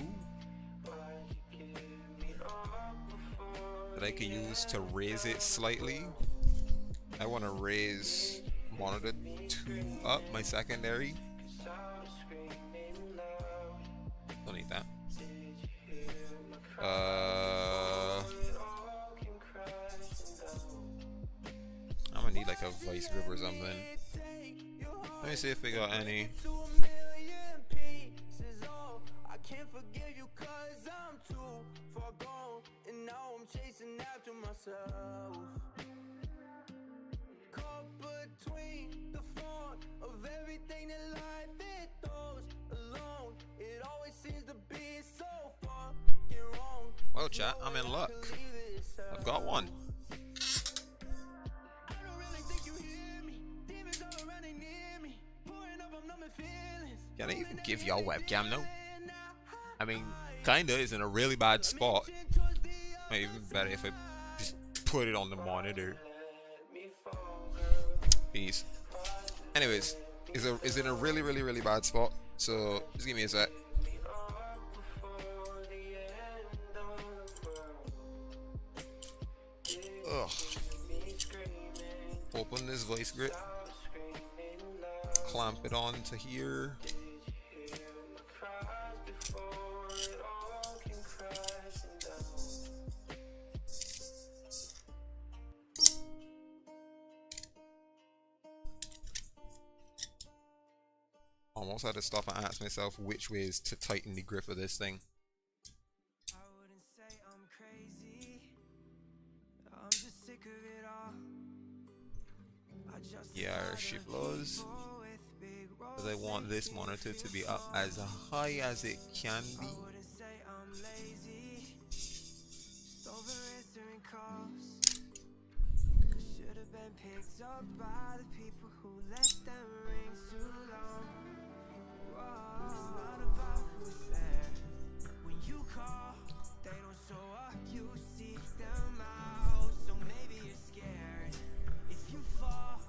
that I could use to raise it slightly. I want to raise monitor 2 up, my secondary. Don't need that. I'm gonna need like a vice grip or something. Let me see if we got any. I can't forgive you cause I'm too far gone, and now I'm chasing after myself. Caught between the fault of everything that life it throws alone. It always seems to be so fucking wrong. Well, chat, I'm in luck. I've got one. I don't really think you hear me. Demons all around, they near me. Pouring up, I'm numbing feelings. Can I even give y'all webcam now? I mean, kinda is in a really bad spot. Might even better if I just put it on the monitor. Peace. Anyways, is in a really bad spot. So just give me a sec. Ugh. Open this vice grip. Clamp it onto here. Almost had to stop and ask myself which ways to tighten the grip of this thing. I wouldn't say I'm crazy. I'm just sick of it all. I just Yeah, she blows. Because I want this monitor to be up as high as it can be. I wouldn't say I'm lazy. Just over answering calls. Should have been picked up by the people who let them ring too long. It's not about who's there. When you call, they don't show up, you seek them out. So maybe you're scared. If you fall,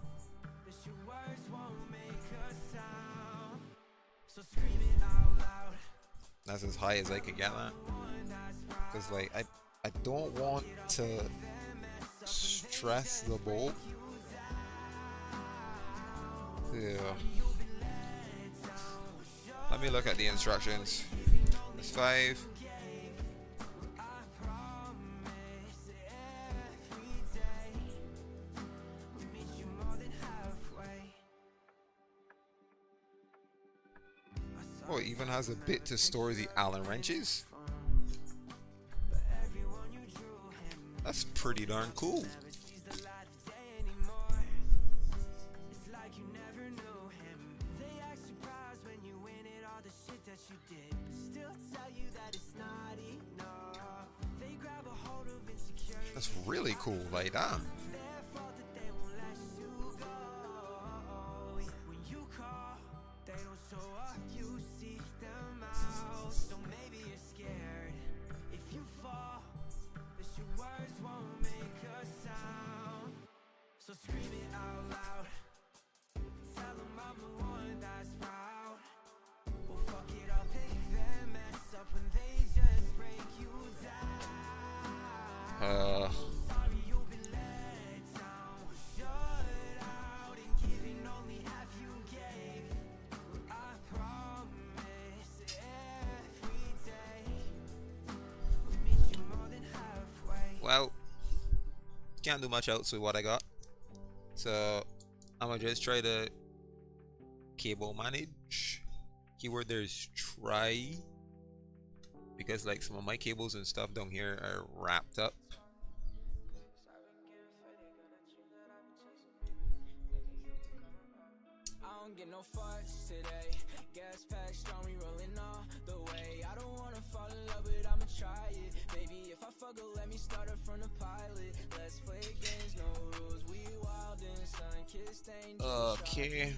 that your words won't make a sound. So scream it out loud. That's as high as I could get that. Cause like I don't want to stress the bolt. Yeah. Let me look at the instructions. It's 5. Oh, it even has a bit to store the Allen wrenches. That's pretty darn cool. That's really cool, like that. So scream it out loud. Tell them I'm the one that's proud. Well, fuck it, I'll pick them mess up when they just break you down. Sorry you've been let down. Shut out and giving only half you gave. I promise every day we'll meet you more than halfway. Well, can't do much else with what I got. So I'm gonna just try to cable manage. Keyword there is try, because like some of my cables and stuff down here are wrapped up. I don't get no fuss today. Gas pack strong, we rolling all the way. I don't wanna fall in love, but I'ma try it. Baby, if I fuck her, let me start her from the pilot. Let's play games, no rules. We wild and sun kiss stained. Okay.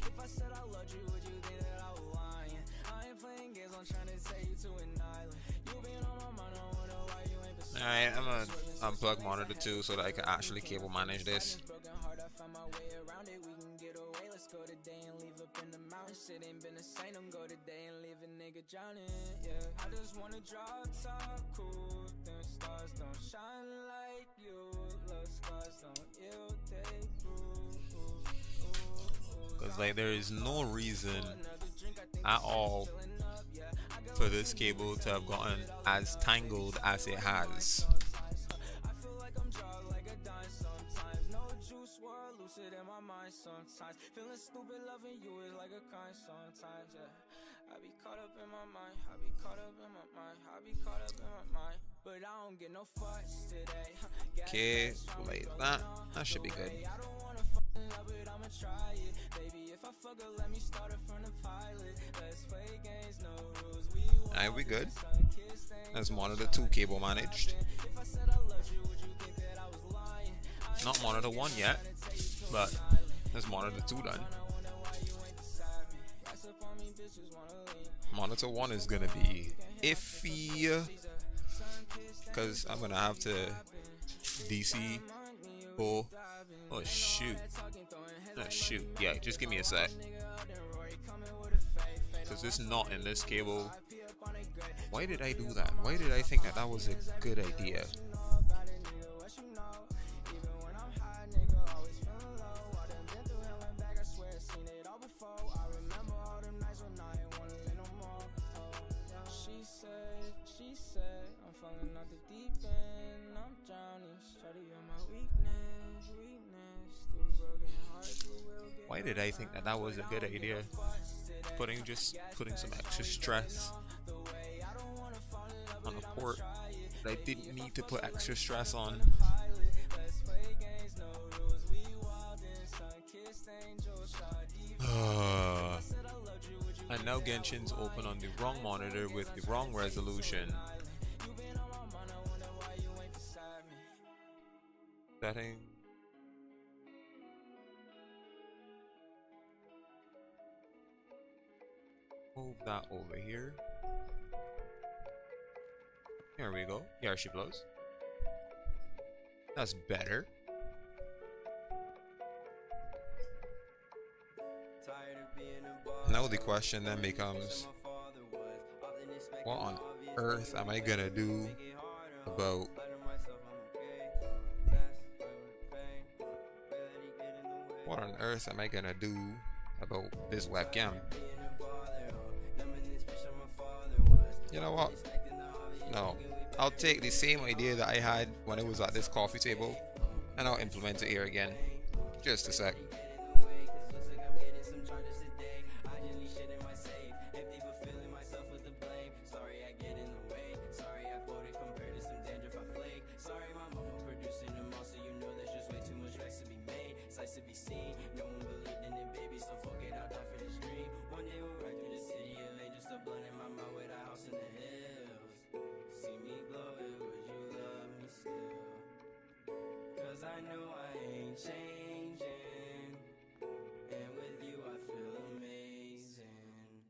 If I said I loved you, would you think that I was lying? I ain't playing games, I'm trying to take you to an island. You been on my mind, I wonder why you ain't beside me. Alright, I'm gonna unplug monitor 2 so that I can actually cable manage this. Broken heart, I found my way around it. We can get away. Let's go today and leave up in the mountains. Shit ain't been the same. I'm go today and leave a nigga drowning. Yeah, I just wanna drop top cool. Them stars don't shine like you. Love scars don't yield, take root. Because like there is no reason at all for this cable to have gotten as tangled as it has. I feel like I'm drugged like a dime sometimes. No juice world lucid in my mind sometimes. Feeling stupid loving you is like a crime sometimes. Yeah, I be caught up in my mind. I be caught up in my mind. I be caught up in my mind. But I don't get no fuss today. Okay, like that. That should be good. I don't wanna fall in love, but I'ma try it. Baby, if I fuck her, let me start her from the pilot. Let's play games, no rules. Alright, we good. That's monitor 2 cable managed. If I said I loved you, would you think that I was lying? Not monitor 1 yet, but that's monitor 2 done. Monitor 1 is gonna be iffy, because I'm gonna have to DC. Oh shoot. Oh shoot. Yeah, just give me a sec. Because it's not in this cable. Why did I do that? Why did I think that that was a good idea? Why did I think that that was a good idea? Putting some extra stress on a port that I didn't need to put extra stress on. And now Genshin's open on the wrong monitor with the wrong resolution. Setting. Move that over here. There we go. Here she blows. That's better. Now the question then becomes, what on earth am I gonna do about this webcam? You know what? No, I'll take the same idea that I had when it was at this coffee table and I'll implement it here again. Just a sec. I know I ain't changing, and with you I feel amazing.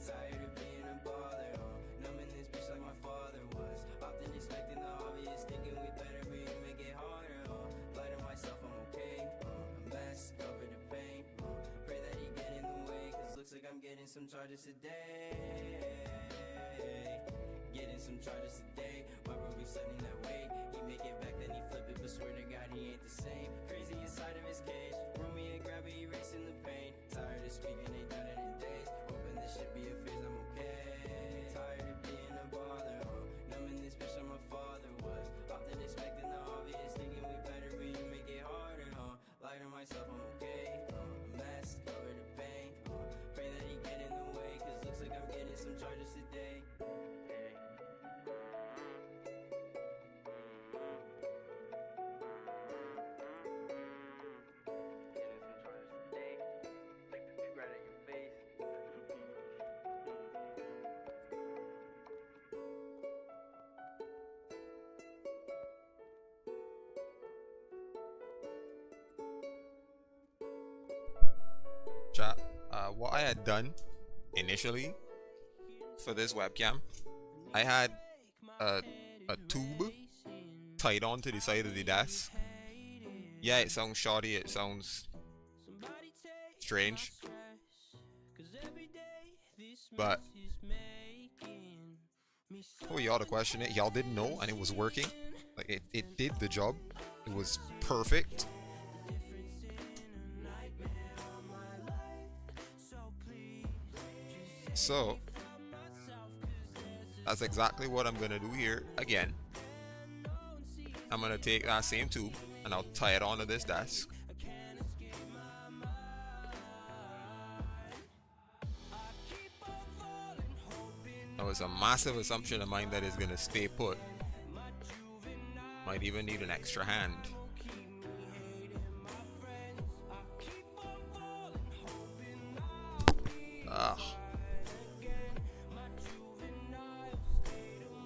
Tired of being a bother, numbing this bitch like my father was. Often expecting the obvious, thinking we better, but you make it harder. Lie to myself, I'm okay. A mess, covered in pain. Pray that he get in the way, cause looks like I'm getting some charges today. Getting some charges today. My bro be sending that way. He make it back, then he flip it, but swear to God he ain't the same. Crazy inside of his cage. Roll me and grab it, erasing the pain. Tired of speaking, ain't done it in days. Hoping this shit be a phase, I'm okay. Tired of being a bother, numbing this bitch like my father was. Often expecting the obvious, thinking we better, but you make it harder, Lie to myself, I'm okay. A mess, covered in pain. Pray that he get in the way, cause looks like I'm getting some charges today. Chat, what I had done initially for this webcam, I had a tube tied onto the side of the desk. Yeah, it sounds shoddy, it sounds strange, but for y'all to question it, y'all didn't know and it was working. Like it did the job. It was perfect. So that's exactly what I'm gonna do here again. I'm gonna take that same tube and I'll tie it onto this desk. Now it's a massive assumption of mine that it's gonna stay put. Might even need an extra hand.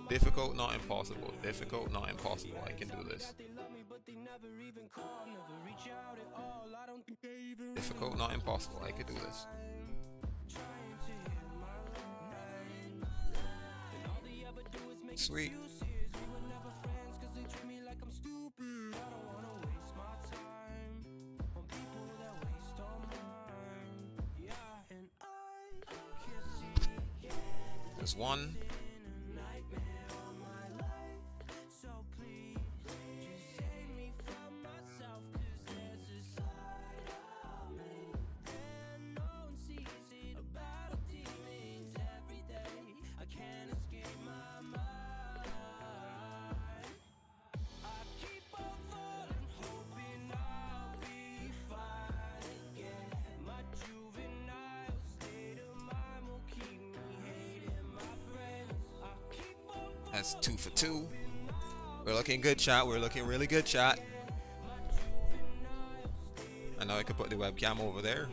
Difficult, not impossible. Difficult, not impossible. I can do this. Difficult, not impossible. I can do this. Sweet. There's one. That's 2 for 2. We're looking good, chat. We're looking really good, chat. I know I could put the webcam over there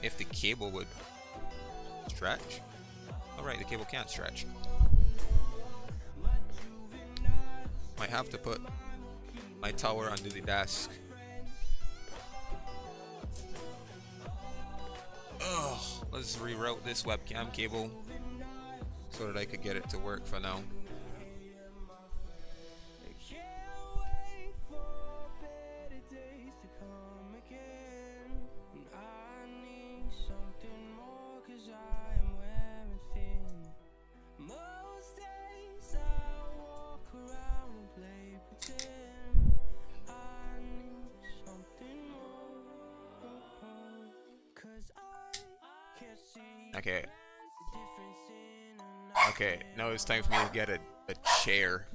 if the cable would stretch. Alright, the cable can't stretch. Might have to put my tower under the desk. Ugh, let's reroute this webcam cable so that I could get it to work for now. Okay. Okay, now it's time for me to get a chair.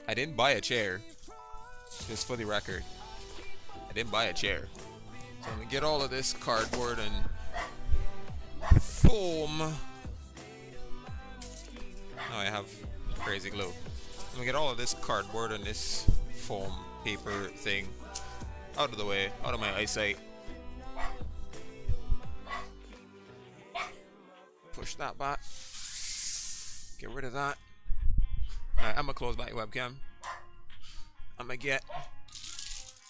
I didn't buy a chair. Just for the record. I didn't buy a chair. So I'm gonna get all of this cardboard and foam. Oh, I have crazy glue. I'm gonna get all of this cardboard and this foam paper thing out of the way, out of my eyesight. Push that back. Get rid of that. Alright, I'm gonna close my webcam. I'm gonna get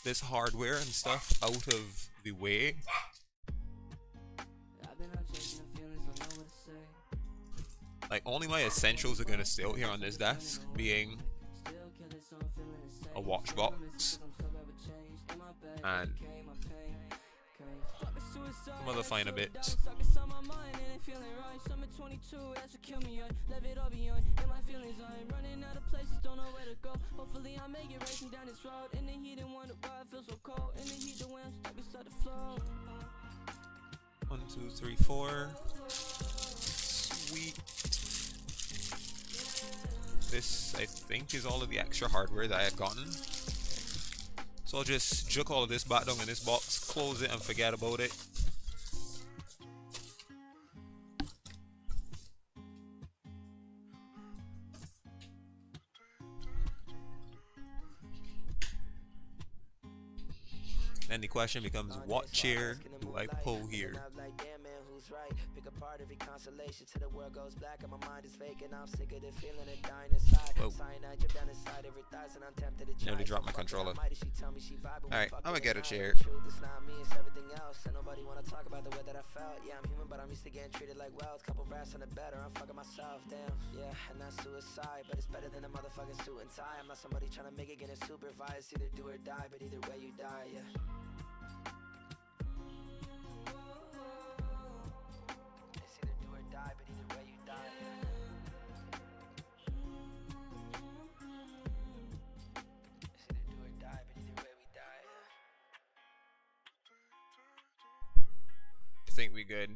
this hardware and stuff out of the way. Like, only my essentials are gonna stay out here on this desk, being a watch box and some other finer bits. One, two, three, four. Sweet. This, I think, is all of the extra hardware that I had gotten. So I'll just juke all of this back down in this box, close it, and forget about it. And the question becomes, what chair do I pull here? Whoa. Nearly dropped my controller. Alright, I'm gonna get a chair. I think we good.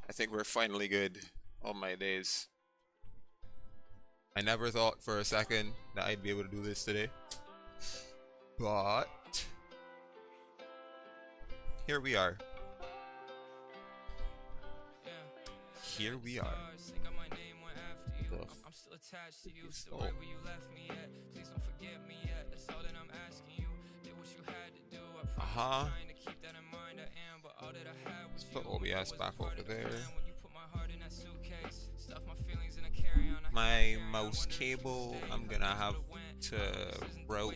I think we're finally good. Oh my days. I never thought for a second that I'd be able to do this today. But here we are. Here we are. I'm still attached to you, still right where you left me at. Please don't forget me yet. That's all that I'm asking you. Did what you had to do. I promise trying to keep that in mind. I am, but all that I had was you. Put OBS back over there. When you put my heart in that suitcase, stuff my feelings in a carry-on. My mouse cable, I'm gonna have to route.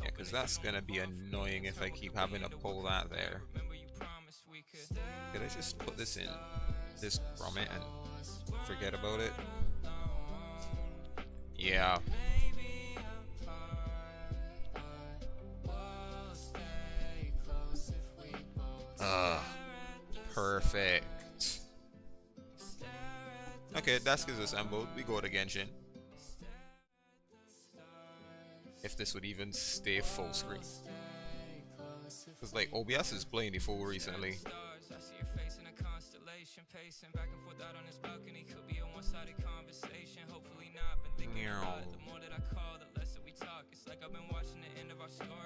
Yeah, because that's gonna be annoying if I keep having to pull that there. Could I just put this in this grommet and forget about it? Yeah. Perfect. Okay, desk is assembled. We go to Genshin. If this would even stay full screen. Because like OBS is playing the full recently.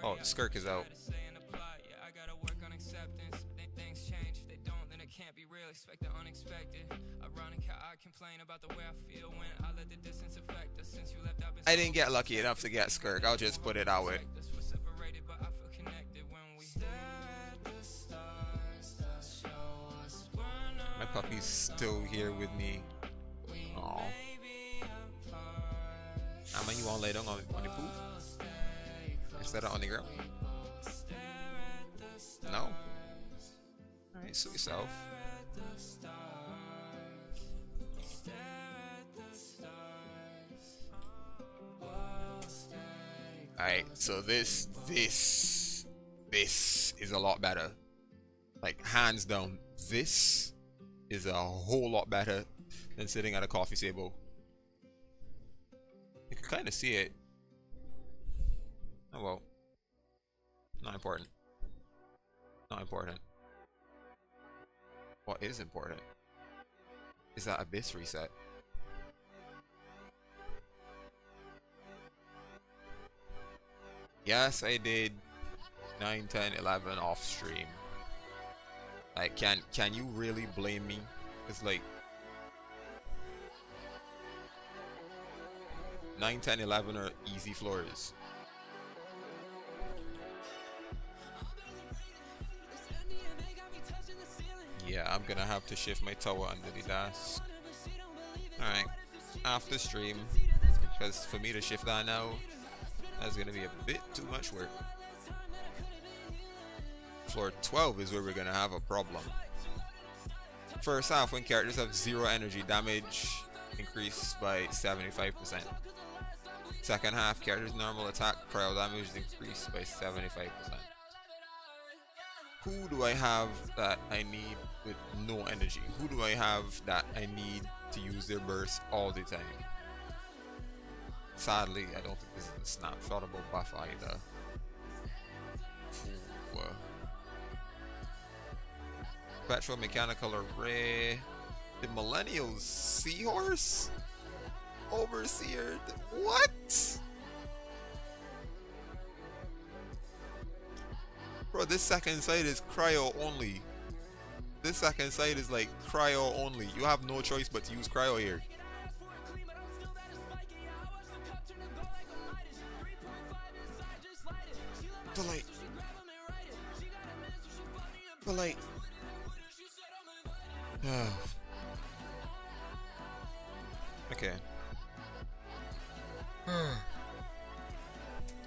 Oh, Skirk is out. Expect the unexpected. Ironic how I complain about the way I feel when I let the distance affect us. Since you left, I didn't get lucky enough to get Skirk. I'll just put it out with. My puppy's still here with me. Aww. Amma, you wanna lay down on the poop instead of on the ground? No? Alright, suit yourself. Alright, so this is a lot better. Like, hands down, this is a whole lot better than sitting at a coffee table. You can kind of see it. Oh well. Not important. Not important. What is important is that abyss reset. Yes, I did 9, 10, 11 off stream. Like, can you really blame me? It's like 9, 10, 11 are easy floors. Yeah, I'm gonna have to shift my tower under the desk. Alright, after stream, because for me to shift that now, that's gonna be a bit too much work. Floor 12 is where we're gonna have a problem. First half, when characters have 0 energy, damage increased by 75%. Second half, characters' normal attack cryo damage increased by 75%. Who do I have that I need with no energy? Who do I have that I need to use their burst all the time? Sadly, I don't think this is a snapshotable buff either. Ooh. Petrol mechanical array. The Millennial Seahorse? Overseer? What? Bro, this second site is cryo only. This second site is like cryo only. You have no choice but to use cryo here. But like okay.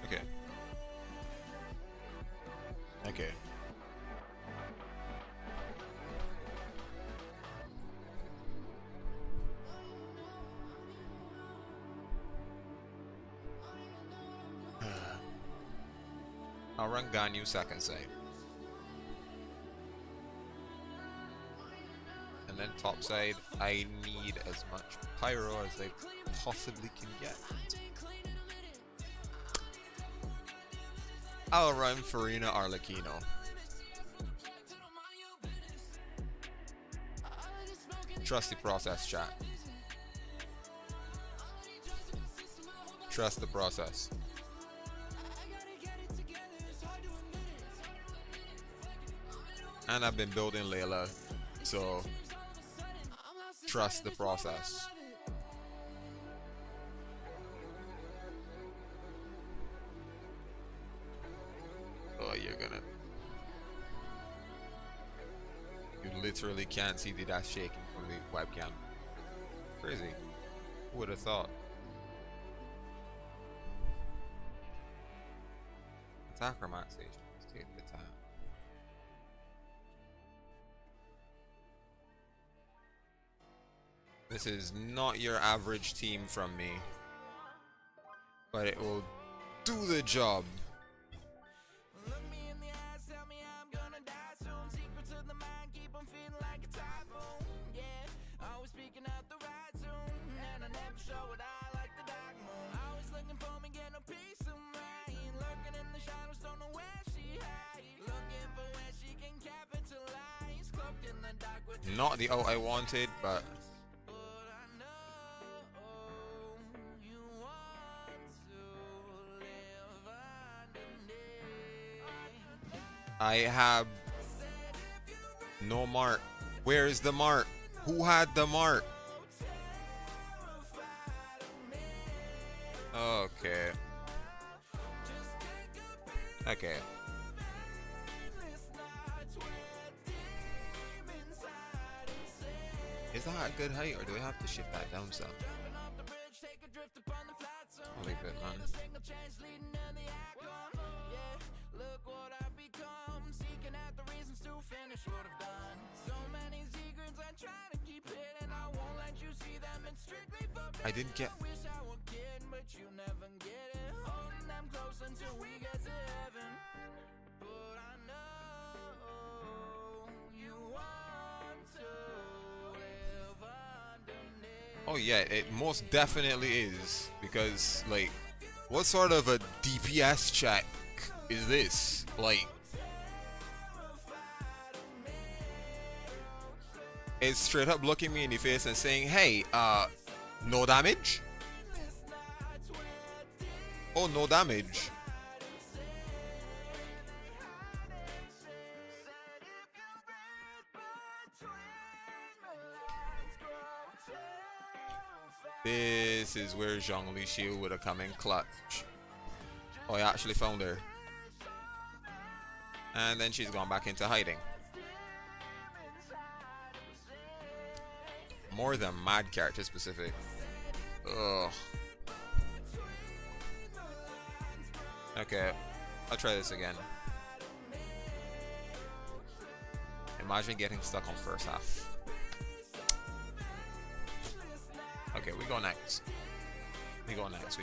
Okay. Okay. I'll run Ganyu second side. And then top side, I need as much pyro as I possibly can get. I'll run Farina Arlecchino. Trust the process, chat. Trust the process. And I've been building Layla, so trust the process. Oh, you're gonna... You literally can't see the dash shaking from the webcam. Crazy. Who would have thought? Attack relaxation. Let's take the time. This is not your average team from me, but it will do the job. Not the out I wanted, but I have no mark. Where is the mark? Who had the mark? Okay. Okay. Is that a good height, or do I have to shift that down some? I'll leave it, man. I didn't get. Oh yeah, it most definitely is, because like, what sort of a DPS check is this? Like, it's straight up looking me in the face and saying, "Hey, no damage? Oh, no damage." This is where Zhongli Shield would have come in clutch. Oh, I actually found her. And then she's gone back into hiding. More than mad character specific. Ugh. Okay, I'll try this again. Imagine getting stuck on first half. Okay, we go next. We go next.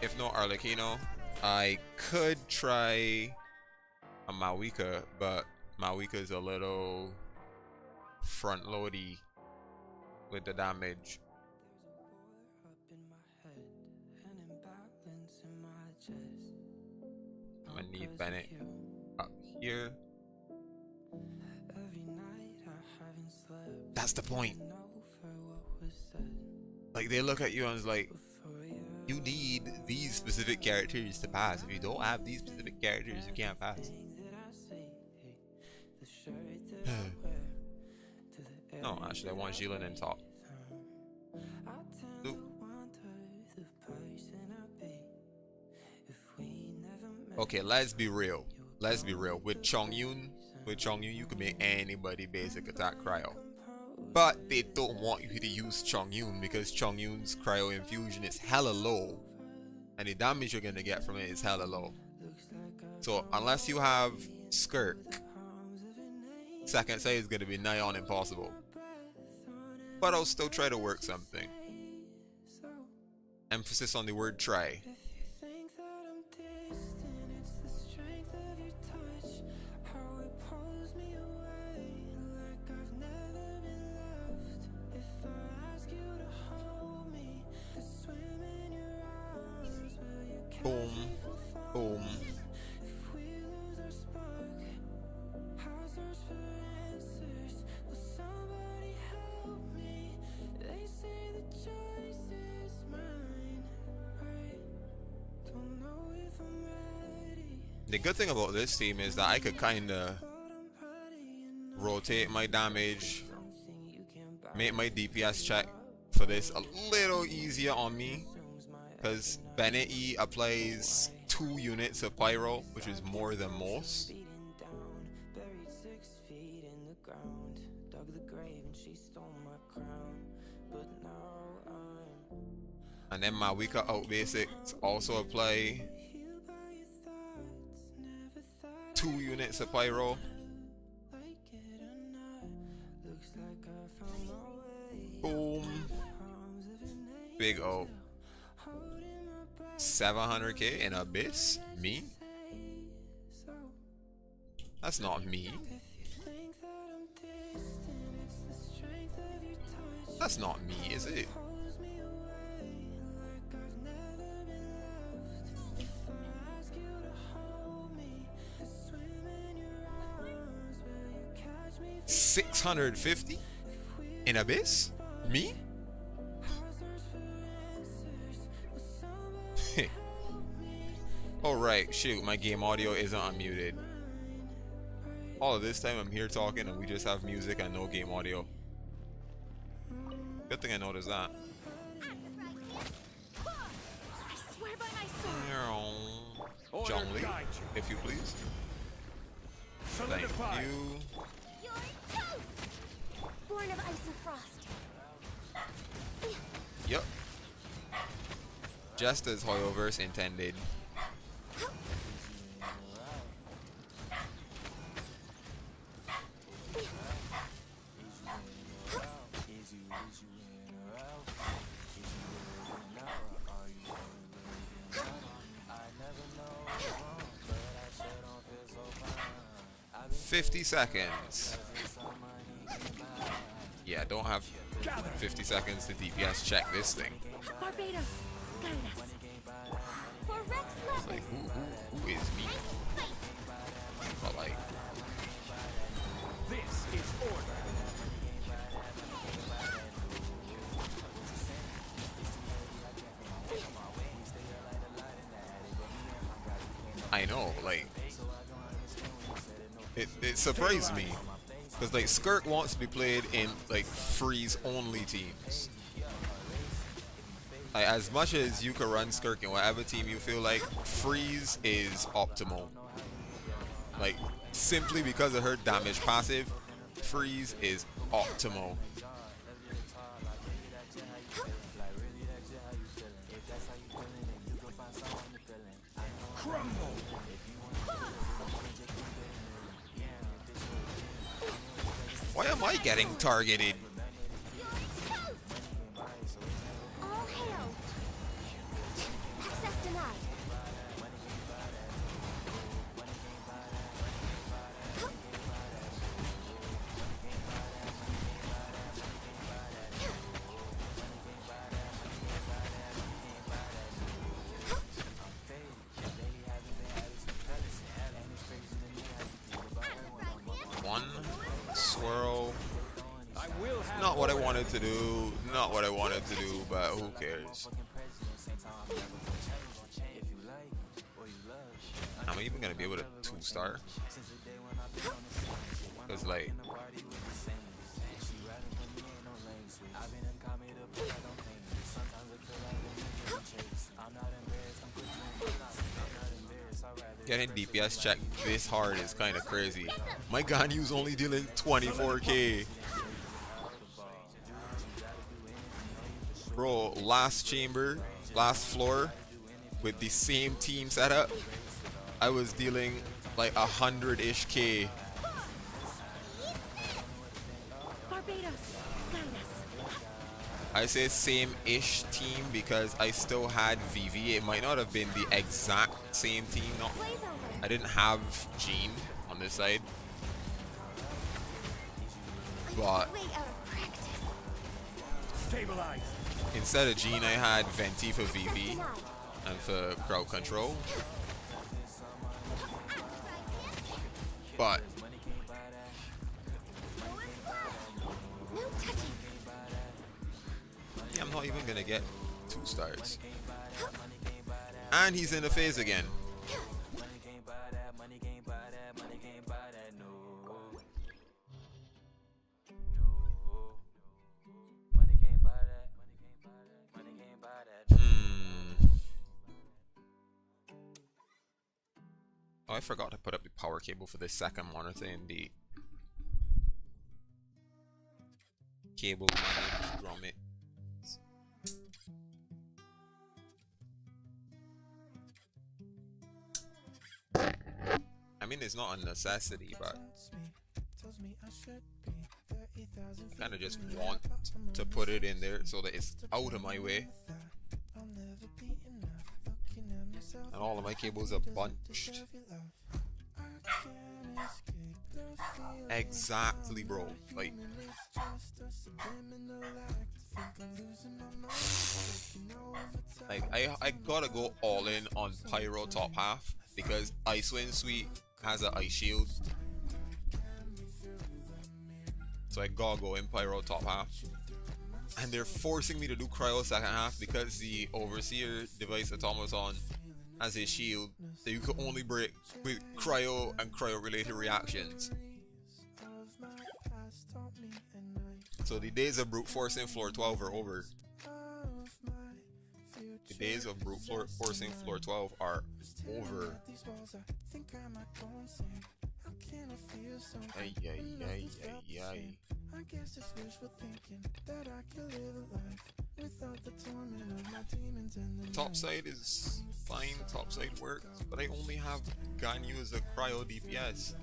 If no Arlecchino, I could try a Mawika, but Mawika is a little front loady with the damage. I'm gonna need Bennett up here. That's the point. Like, they look at you and it's like, you need these specific characters to pass. If you don't have these specific characters, you can't pass. No, actually, I want Jilin in top. Oop. Okay, let's be real. Let's be real. With Chongyun, you can make anybody basic attack cryo. But they don't want you to use Chongyun because Chongyun's cryo infusion is hella low. And the damage you're gonna get from it is hella low. So unless you have Skirk, second sight is gonna be nigh on impossible. But I'll still try to work something. Emphasis on the word try. Boom, boom. The good thing about this team is that I could kinda rotate my damage, make my DPS check for this a little easier on me, because Bennett E applies 2 units of pyro, which is more than most. And then Mawika out basics also apply 2 units of pyro. Boom. Big O. 700k in Abyss? Me? That's not me. That's not me, is it? $650 in Abyss? Me? Alright, shoot, my game audio isn't unmuted. All of this time I'm here talking and we just have music and no game audio. Good thing I noticed that. Zhongli, if you please. Thank you. You're toast! Born of ice and frost. Yep. Just as Hoyoverse intended. 50 seconds. Yeah, don't have 50 seconds to DPS check this thing. Barbados, guide us. For Rex It's like, who is me? But like, This is order. I know, like, it surprised me. Because, like, Skirk wants to be played in, like, freeze-only teams. Like, as much as you can run Skirk in whatever team you feel like, freeze is optimal. Like, simply because of her damage passive, freeze is optimal. Why am I getting targeted? All hail. Access denied. One swirl. Not what I wanted to do. Not what I wanted to do, but who cares? Am I even gonna be able to 2-star? Cause like, getting DPS check this hard is kind of crazy. My Ganyu's only dealing 24k. Bro, last chamber, last floor, with the same team setup, I was dealing like 100-ish K. Barbados, guide us. I say same-ish team because I still had VV. It might not have been the exact same team. No, Blaze over. I didn't have Jean on this side. But Way out of practice. Stabilize. instead of Jean, I had Venti for VV and for crowd control. But No touching. yeah, I'm not even gonna get 2 stars. And he's in the phase again. Oh, I forgot to put up the power cable for the second monitor in the cable managed grommet. I mean, it's not a necessity, but I kind of just want to put it in there so that it's out of my way. And all of my cables are bunched. Exactly, bro. Like, I gotta go all in on Pyro top half because Icewind Sweet has an ice shield. So I gotta go in Pyro top half. And they're forcing me to do Cryo second half because the Overseer device automaton has a shield that you can only break with Cryo and Cryo related reactions. So the days of brute forcing floor 12 are over. The days of brute forcing floor 12 are over. Ay, ay, ay, ay, ay. I guess it's wishful thinking that I could live a life without the torment of my demons and the top side is fine, top side works, but I only have Ganyu as a cryo DPS.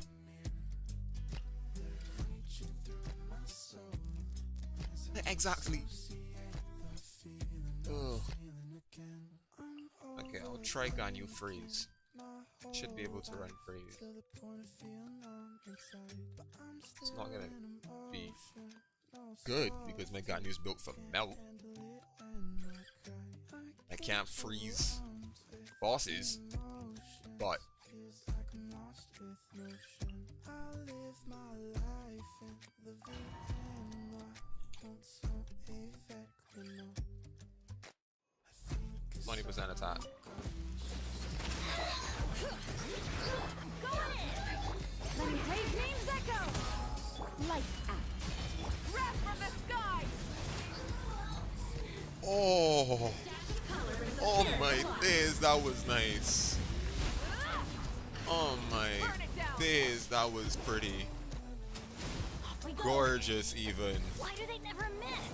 Exactly. strike on you freeze. Should be able to run freeze. It's not gonna be good because my Ganyu's built for melt. I can't freeze bosses, but %, attack. Let me brave names echo. Lights out. Wrath from the sky. Oh, oh my days, that was nice. Oh my days, that was pretty. Off we go. Gorgeous even. Why do they never miss?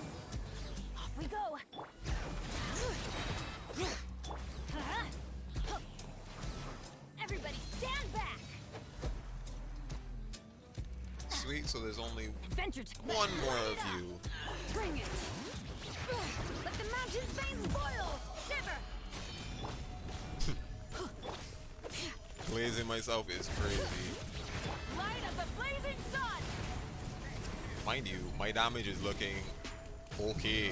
Off we go. Everybody stand back. Sweet, so there's only Adventure time. one more of you. Bring it. Let the mountain's veins boil. Shiver. Blazing myself is crazy. Light of the blazing sun. Mind you, my damage is looking okay.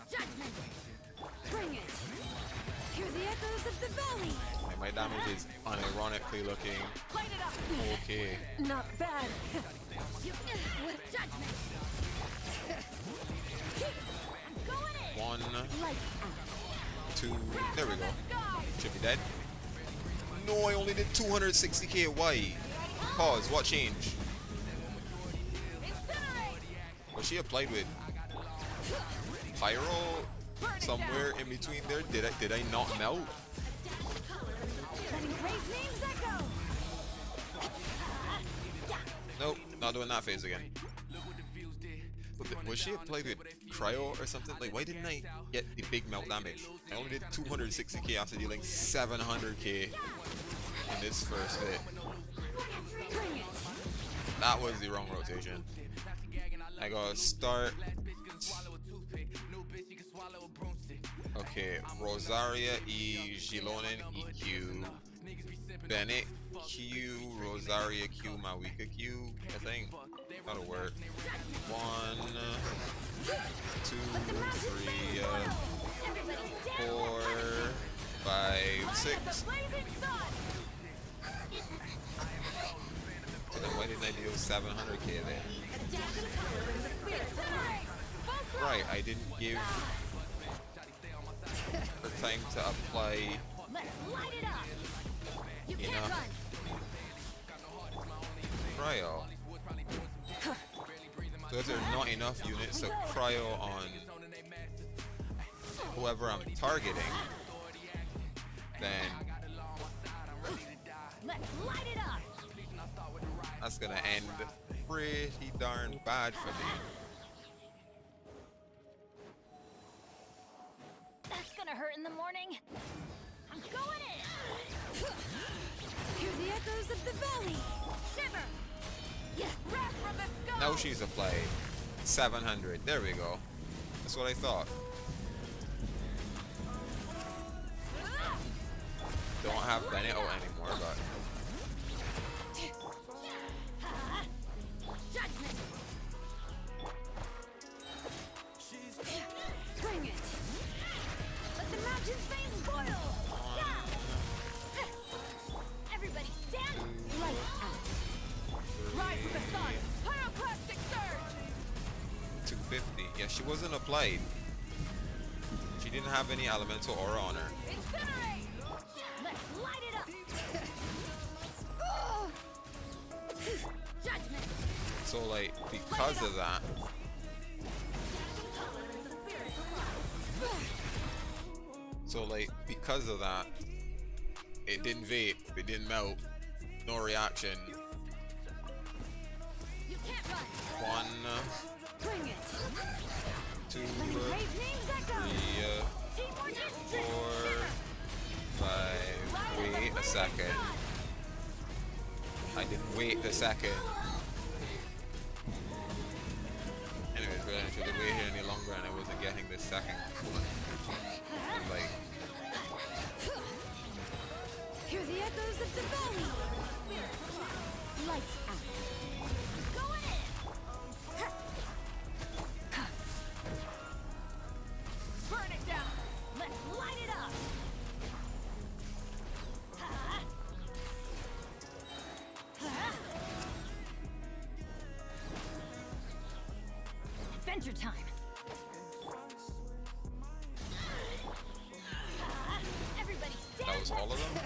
Judgment. Bring it. Hear the echoes of the valley. And my damage is unironically looking Light it up. okay. Not bad. Judgment. I'm going in. 1, Lights out. 2, there we go. Sky. Should be dead. No, I only did 260k. Why? Pause. What changed? Incinerate. Was she applied with pyro somewhere in between there? Did I not melt? Letting brave names echo. Nope, not doing that phase again. Was she applied with cryo or something? Like, why didn't I get the big melt damage? I only did 260k after dealing 700k in this first bit. Bring it. That was the wrong rotation. I gotta start. Okay, Rosaria E, Gilonen EQ, Bennett Q, Rosaria Q, Mawika Q, I think. That'll work. 1, 2, 3, 4, 5, 6. So then why didn't I deal 700k there? Right, I didn't give her time to apply Let's light it up. You can't enough run. cryo. So if there's not enough units of cryo on whoever I'm targeting, then Let's light it up. that's gonna end pretty darn bad for me. That's gonna hurt in the morning. I'm going in. Hear the echoes of the valley. Shiver. Yeah. Wrath from the sky. Now she's applied 700. There we go. That's what I thought. Don't have Bennett out anymore, but Judgment. Bring it. Let the mountain's veins boil. Everybody stand. Light out. Rise with the sun. Pyroclastic surge. 250. Yeah, she wasn't applied. She didn't have any elemental aura on her. Incinerate. Let's light it up. Judgment. So like, because of that, it didn't vape, it didn't melt, no reaction. You can't run. 1, Bring it. 2, Letting brave names echo. 3, Teamwork is 4, 5. Wait a second. I didn't wait a second. Anyways, realizing I should have waited here any longer and I wasn't getting this second one. Like, Hear the echoes of the valley. Lights out. Going in. Burn it down. Let's light it up. Adventure time. Everybody stand. that was all of them?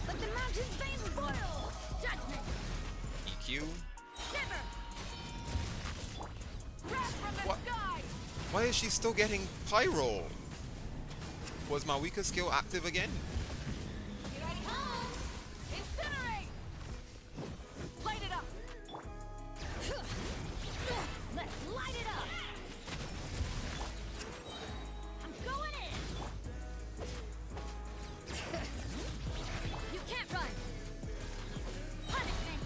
Let the mountain's veins boil. Judgment. EQ? Shiver. Wrath from the What? sky. Why is she still getting pyro? Was my weaker skill active again? Get ready home. Incinerate. Light it up. Let's light it up. I'm going in. You can't run. Punishment.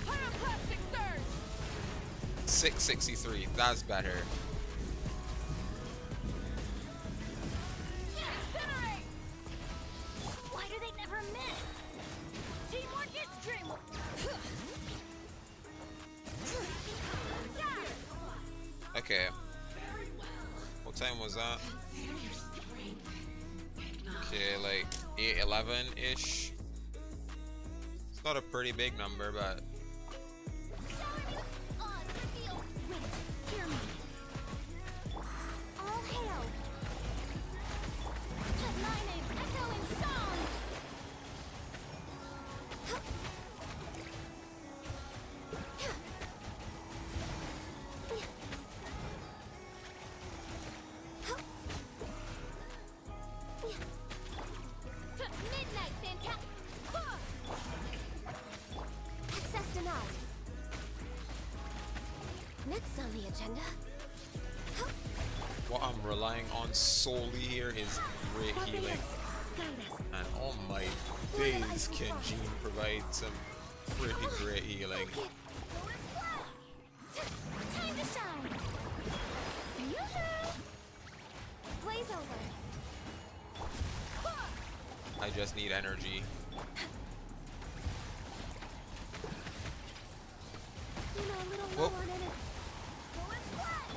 Pyroclastic surge. 663. That's better. Incinerate. Why do they never miss? Teamwork is dreamwork. Okay. What time was that? Okay, like 8:11-ish. It's not a pretty big number, but On the field. Wait, hear me. All hail. Let my name echo in song. Midnight, Fantastic. Access denied. Next on the agenda. what I'm relying on solely here is great healing. And oh my days, can Jean provide some pretty great healing. Time to shine. Blaze over. I just need energy. You know, a little Whoa. low on energy. Going flat.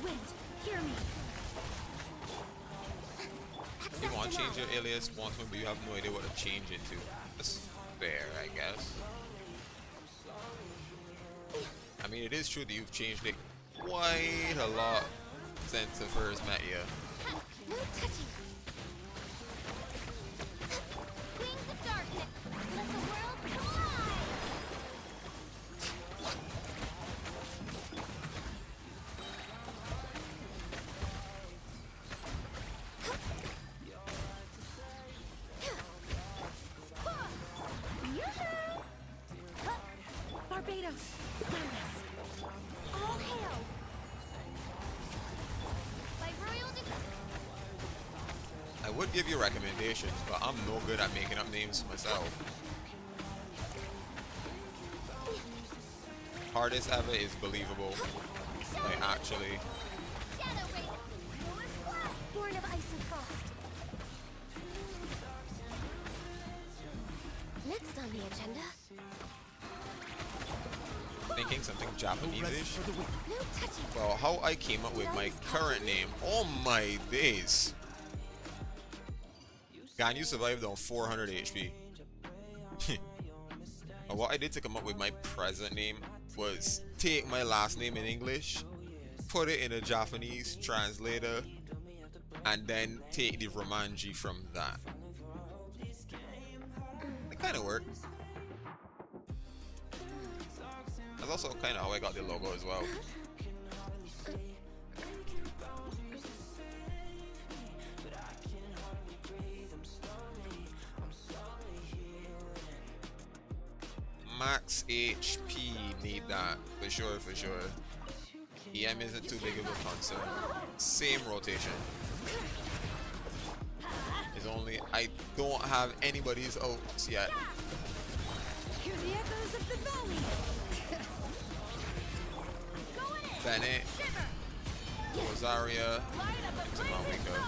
Wind, hear me. You want to change your alias once, but you have no idea what to change it to. That's fair, I guess. I mean, it is true that you've changed it quite a lot since I first met you. No touching. Wings of darkness. Let the world collide. Barbados. Goodness. All hail. By royal decree. I would give you recommendations, but I'm no good at making up names myself. Hardest ever is believable. Like, actually. Shadow Raven. Born of ice and frost. Next on the agenda. Thinking something Japanese-ish. No touching. Well, how I came up with my current name. Oh my days. Can you survived on 400 HP? What I did to come up with my present name was take my last name in English, put it in a Japanese translator, and then take the Romanji from that. It kind of worked. That's also kind of how I got the logo as well. Max HP, need that for sure, for sure. EM isn't too big of a concern. Same rotation. It's only I don't have anybody's outs yet. Hear the echoes of the valley. Going in. Bennett, Shiver. Rosaria, Light up a to blazing Malvika. sun.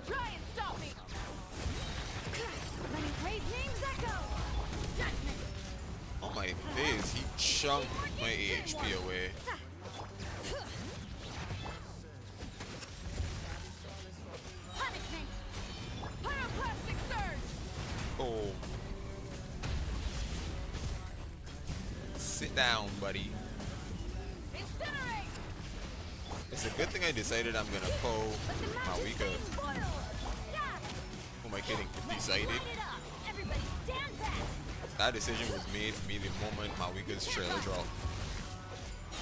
Try and stop me. Letting brave names echo. Judgment. Oh my days, he chunked my HP away. Punishment. Pyroclastic surge. Oh. Sit down, buddy. Incinerate. It's a good thing I decided I'm gonna pull Let the magic Malvika. flame boil. Yeah. Who am I kidding? Decided? Light it up. Everybody stand back. That decision was made for me the moment Malvika's trailer dropped.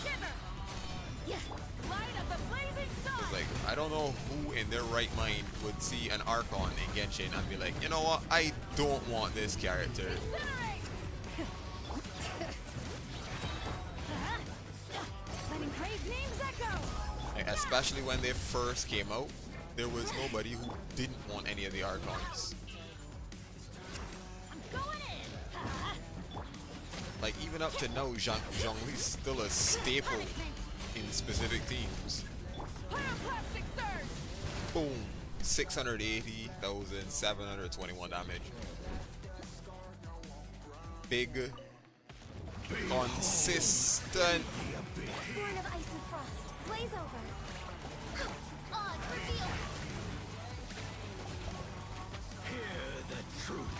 Shiver. Yeah. Light up a blazing sun. Like, I don't know who in their right mind would see an Archon in Genshin and be like, you know what, I don't want this character. Incinerate. Letting brave names echo. Like, especially when they first came out, there was nobody who didn't want any of the Archons. I'm going in. Like, even up to now, Zhongli's still a staple in specific teams. Pyroclastic surge. Boom! 680,721 damage. Big, consistent. Born of ice and frost. Blaze over. Odds revealed. Hear the truth.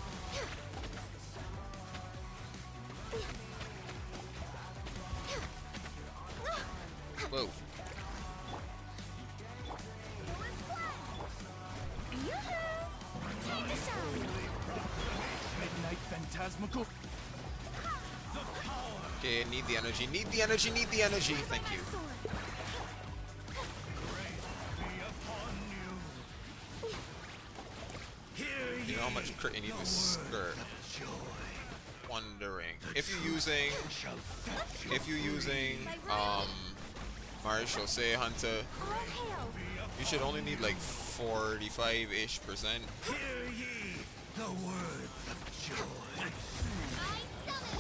Whoa. Take the shot. Midnight phantasmical. Okay, need the energy, need the energy, need the energy. Thank you. You know how much crit you need to skirt? Wondering. If you're using Mario Chaussee Hunter, All hail. you should only need like 45-ish%. Hear ye the words of joy.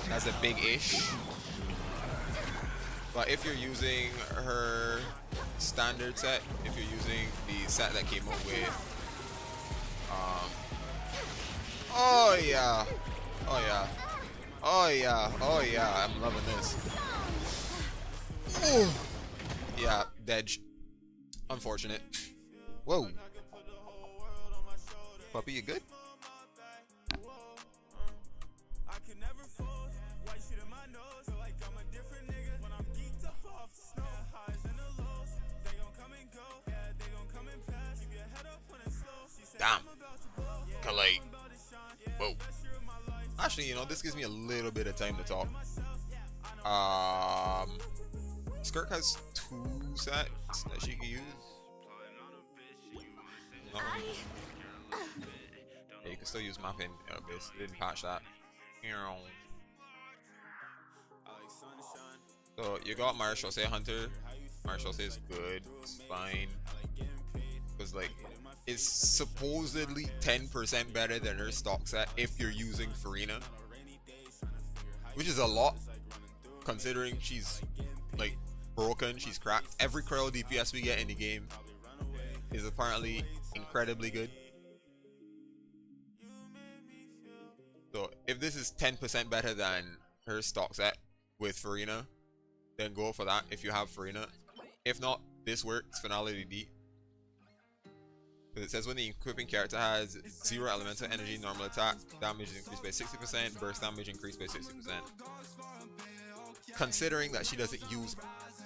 That's a big ish. But if you're using her standard set, if you're using the set that came out with oh yeah. Oh yeah. Oh yeah. Oh yeah. I'm loving this. Ooh. Yeah, Dej. Unfortunate. Whoa. Puppy, you good? Damn. Like, whoa. Actually, you know, this gives me a little bit of time to talk. Skirk has 2 sets that she can use. Not really. Yeah, you can still use Mapping. They didn't patch that. So you got Mario Chaussee Hunter. Mario Chaussee is good. It's fine. Because like, it's supposedly 10% better than her stock set if you're using Farina, which is a lot considering she's like broken, she's cracked. Every cryo DPS we get in the game is apparently incredibly good. So if this is 10% better than her stock set with Farina, then go for that if you have Farina. If not, this works, Finality D. It says when the equipping character has 0 elemental energy, normal attack damage is increased by 60%, burst damage increased by 60%. Considering that she doesn't use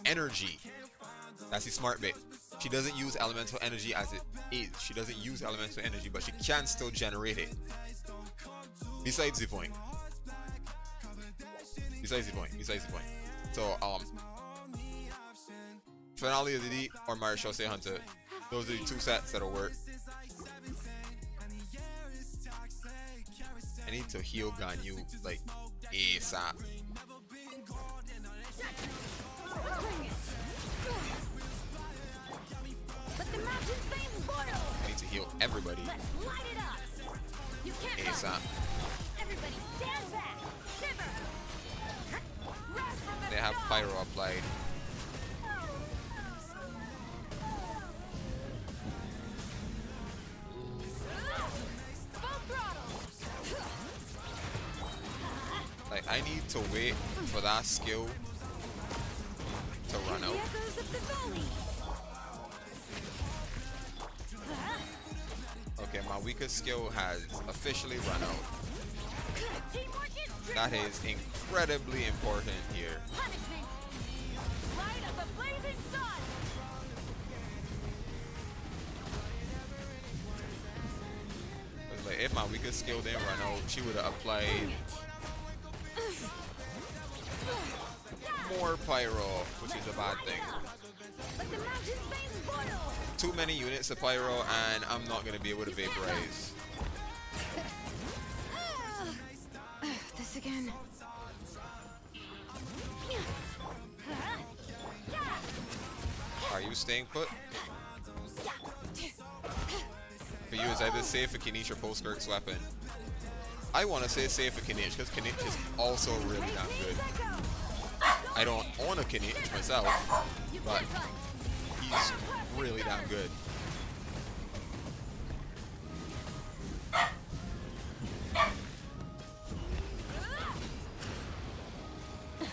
energy, that's the smart bit. She doesn't use elemental energy as it is. She doesn't use elemental energy, but she can still generate it. Besides the point. So, Finale of the D or Mario Chaussee Hunter. Those are the 2 sets that'll work. I need to heal Ganyu like ASAP. Let the mountains everybody Let's light it up. You can't run. ASAP. Everybody stand back. Shiver. Rise from the They have stone. pyro applied. Full throttle. Like, I need to wait for that skill to run The out. echoes of the valley. Okay, my weakest skill has officially run out. Teamwork is That dreamwork. is incredibly important here. Punishment. Light of the blazing sun. It's like, if my weakest skill didn't run out, she would have applied more pyro, which is a bad thing. Like the mountain veins boil. Too many units of pyro, and I'm not going to be able to vaporize. This again. Are you staying put? For you, it's either save for Kinich or post-Kirk's weapon. I want to say save for Kinich, because Kinich is also really damn good. I don't own a Kinich myself, but he's really damn good.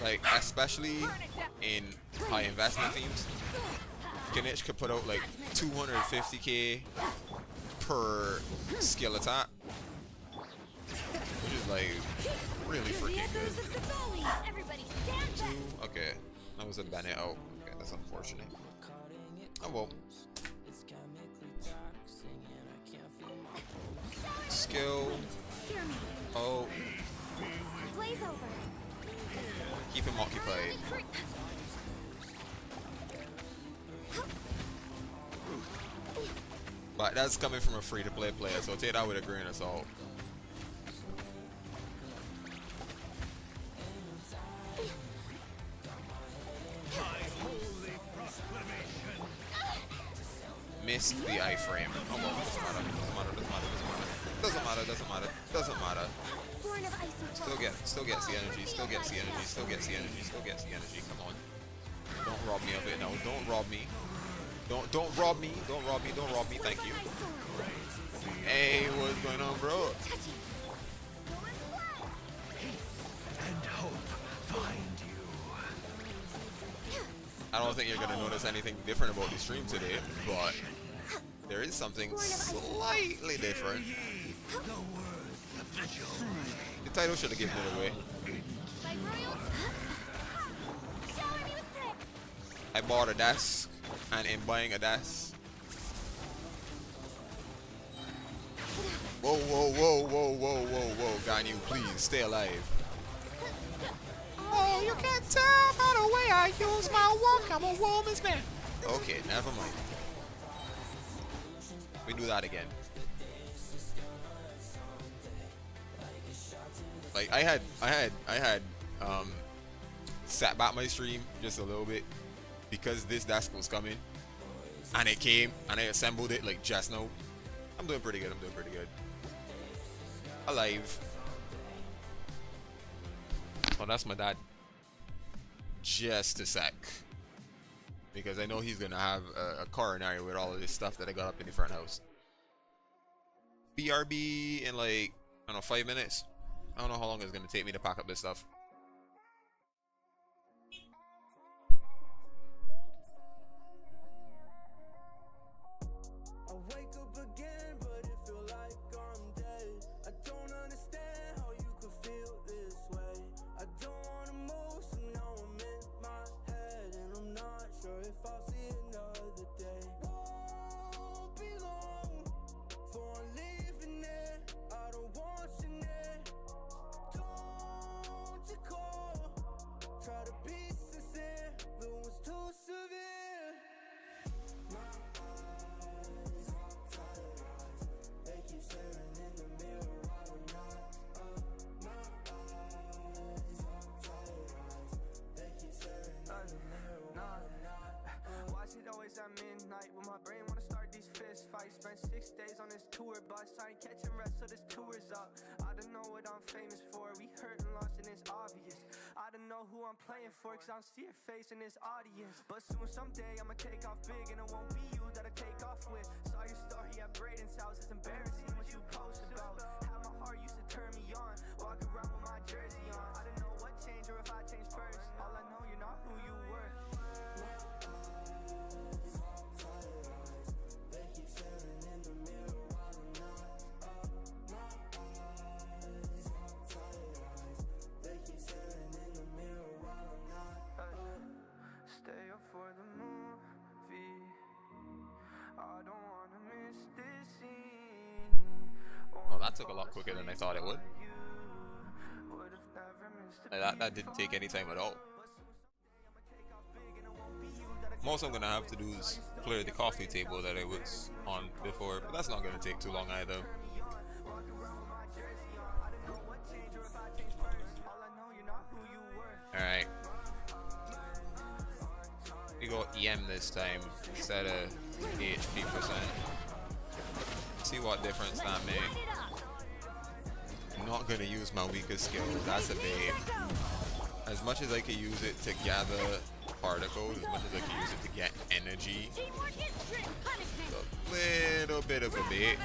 Like, especially in high investment teams, Kinich could put out like 250k per skill attack, which is like really The freaking echoes good. of the valley. Everybody stand back. Okay, that was a Bennett out. Okay, that's unfortunate. Oh well. Skill. Hear me. Oh, Blaze over. keep him occupied. But that's coming from a free-to-play player, so take that with a grain of salt. Missed the iframe. Oh well, doesn't matter. Doesn't matter. Born of ice and Still gets the energy. Still gets the energy. Still gets the energy. Still gets the energy. Come on. Don't rob me of it. No, don't rob me. Don't rob me. Don't rob me. Don't rob me. Thank you. Hey, what's going on, bro? I don't think you're gonna notice anything different about the stream today, but there is something slightly different. The title should have given it away. I bought a desk, and in buying a desk, whoa, Ganyu, please stay alive. Oh, you can't tell by the way I use my walk. I'm a woman's man. Okay, never mind. We do that again. Like I had sat back my stream just a little bit because this desk was coming, and it came, and I assembled it like just now. I'm doing pretty good. Alive. Oh, that's my dad. Just a sec. Because I know he's gonna have a coronary with all of this stuff that I got up in the front house. BRB in like, I don't know, 5 minutes. I don't know how long it's gonna take me to pack up this stuff. I wake up again, but it feel like I'm dead. I don't understand how you could feel this way. I don't wanna move, so now I'm in my head, and I'm not sure if I'll see another day. Won't be long before I'm leaving it. I don't want you near. Don't you call? Try to be sincere, but it was too severe. My eyes, tired eyes, they keep staring in the mirror while I'm not up. My eyes, tired eyes, they keep staring in the mirror while I'm not up. Watch it always at midnight, but my brain wanna start these fist fight. Spent 6 days on this tour bus. I ain't catching rest, so this tour is up. I don't know what I'm famous for. We hurt and lost, and it's obvious. I don't know who I'm playing for, cause I don't see your face in this audience. But soon, someday, I'ma take off big, and it won't be you that I take off with. Saw your story at Braden's house, it's embarrassing what you post about. How my heart used to turn me on, walk around with my jersey on. I don't know what changed or if I changed first. All I know, you're not who you were. Stay up for the movie. I don't wanna miss this scene. Well, that took a lot quicker than I thought it would. That didn't take any time at all. Most I'm gonna have to do is clear the coffee table that I was on before, but that's not gonna take too long either. Alright. We go EM this time instead of HP %. See what difference that makes. I'm not gonna use my weakest skill, that's a babe. As much as I can use it to gather particles, as much as I can use it to get energy, a little bit of a bait.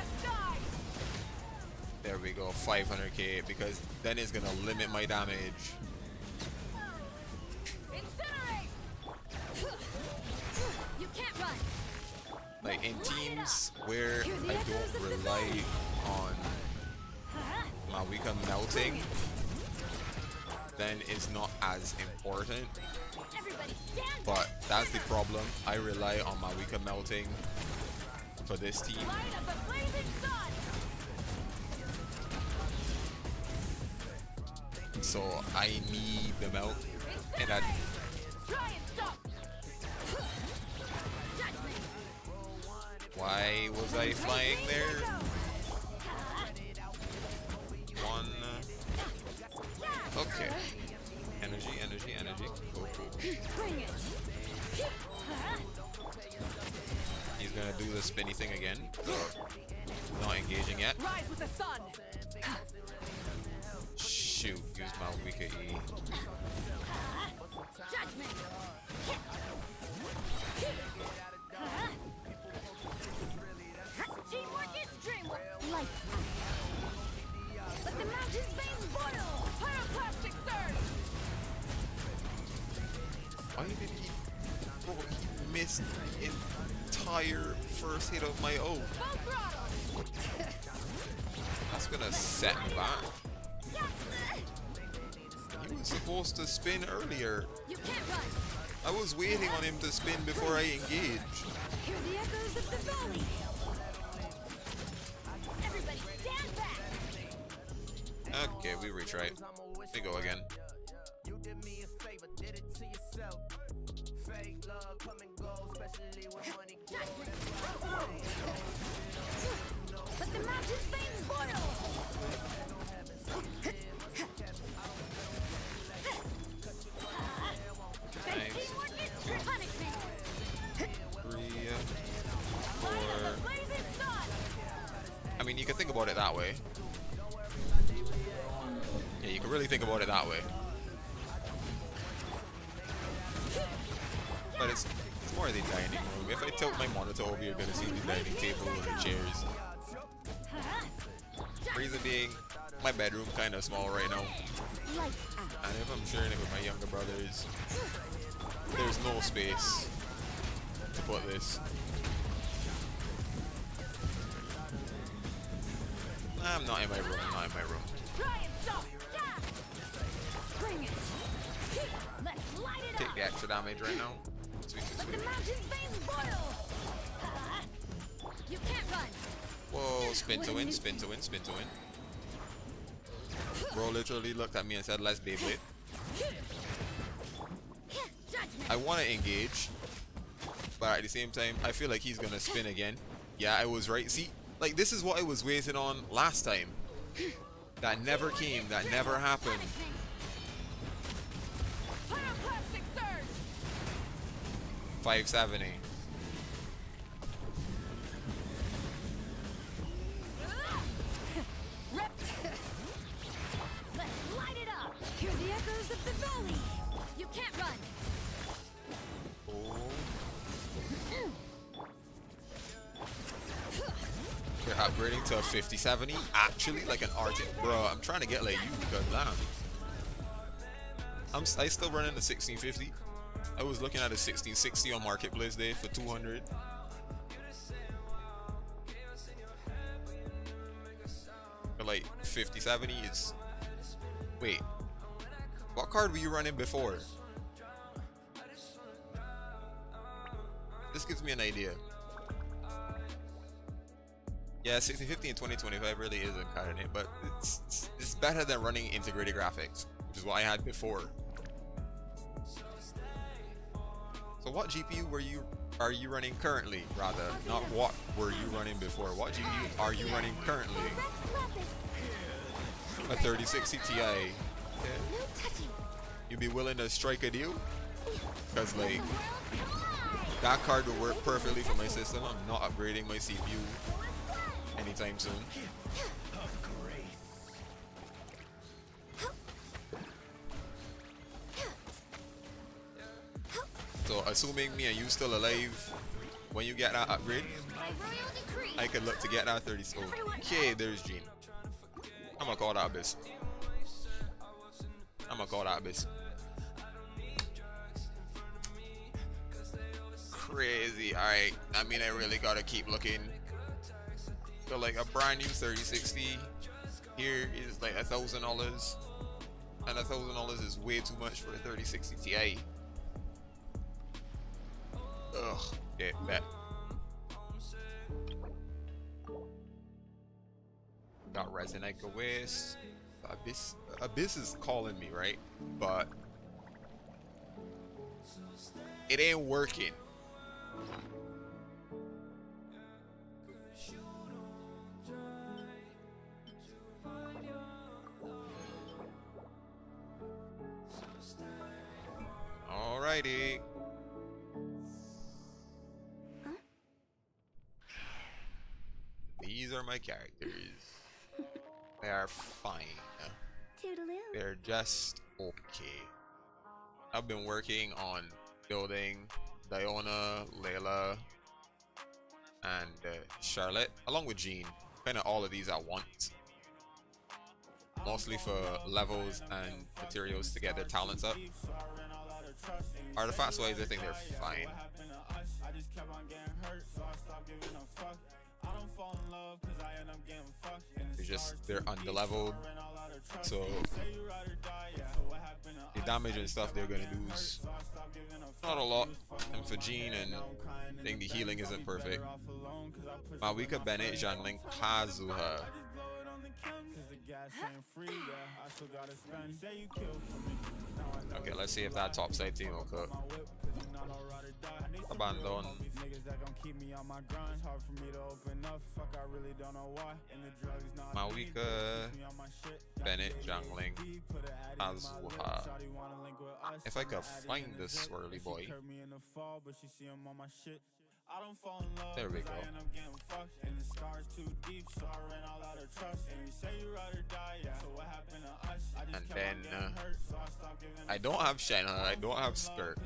There we go, 500k, because then it's gonna limit my damage. Like in teams where I don't rely on my weaker melting, then it's not as important. But that's the problem. I rely on my weaker melting for this team. So I need the melt, and I why was I flying there? One. Okay. Energy, energy, energy. Cool, cool. He's gonna do the spinny thing again. Not engaging yet. Shoot, use my weaker E. Teamwork is dreamwork. Lights out. Let the mountain's veins boil. Pyroclastic surge. Why did he? Bro, he missed the entire first hit of my O. That's gonna set me back. He was supposed to spin earlier. You can't run. I was waiting on him to spin before I engage. Hear the echoes of the valley. Everybody stand back. Okay, we retry. We go again. You did me a favor, did it to yourself. Fake love come and go, especially when money Let the mountain's veins boil. Nice. Teamwork is punishment. 3, 4. I mean, you can think about it that way. Yeah, you can really think about it that way. But it's more the dining room. If I tilt my monitor over, you're gonna see the dining table and the chairs. Reason being, my bedroom kind of small right now. And if I'm sharing it with my younger brothers, there's no space to put this. I'm not in my room, I'm not in my room. Take the extra damage right now. Sweet, sweet, Let sweet. the mountain's veins boil. You can't run. Whoa, spin to win, spin to win, spin to win. Bro literally looked at me and said, let's Beyblade. I want to engage, but at the same time, I feel like he's going to spin again. Yeah, I was right. See, like this is what I was waiting on last time. That never came, that never happened. 570. upgrading to a 5070 actually like an RT. Bro, I'm trying to get like you because I still running the 1650. I was looking at a 1660 on Marketplace Day for 200. But like 5070 is. Wait, what card were you running before? This gives me an idea. Yeah, 6050 in 2025 really isn't cutting it, but it's better than running integrated graphics, which is what I had before. So what GPU are you running currently? Rather, not what were you running before. What GPU are you running currently? A 3060 Ti. Okay. You be willing to strike a deal? Because like that card will work perfectly for my system. I'm not upgrading my CPU anytime soon. So assuming me and you still alive when you get that upgrade, I could look to get that 30. Okay, there's Gene. I'm gonna call that Abyss. Crazy. Alright, I mean I really gotta keep looking. So like a brand new 3060 here is like $1,000, and $1,000 is way too much for a 3060 Ti. Ugh, yeah, bet. Got Resonate Waste. Abyss is calling me, right? But it ain't working. Alrighty. These are my characters. They are fine. They're just okay. I've been working on building Diona, Layla, and Charlotte, along with Jean. Kind of all of these at once. Mostly for levels and materials to get their talents up. Artifacts wise, I think they're fine. They're underleveled, so the damage and stuff they're gonna do is not a lot. And for Jean, and I think the healing isn't perfect. Mawika, Bennett, Janling, Kazuha. Okay, let's see if that top side team will cook. Abandon. Mawika, Bennett, Jangling, Kazuha. If I could find this swirly boy. There we go. And then I don't have Shanna, I don't have Skirt,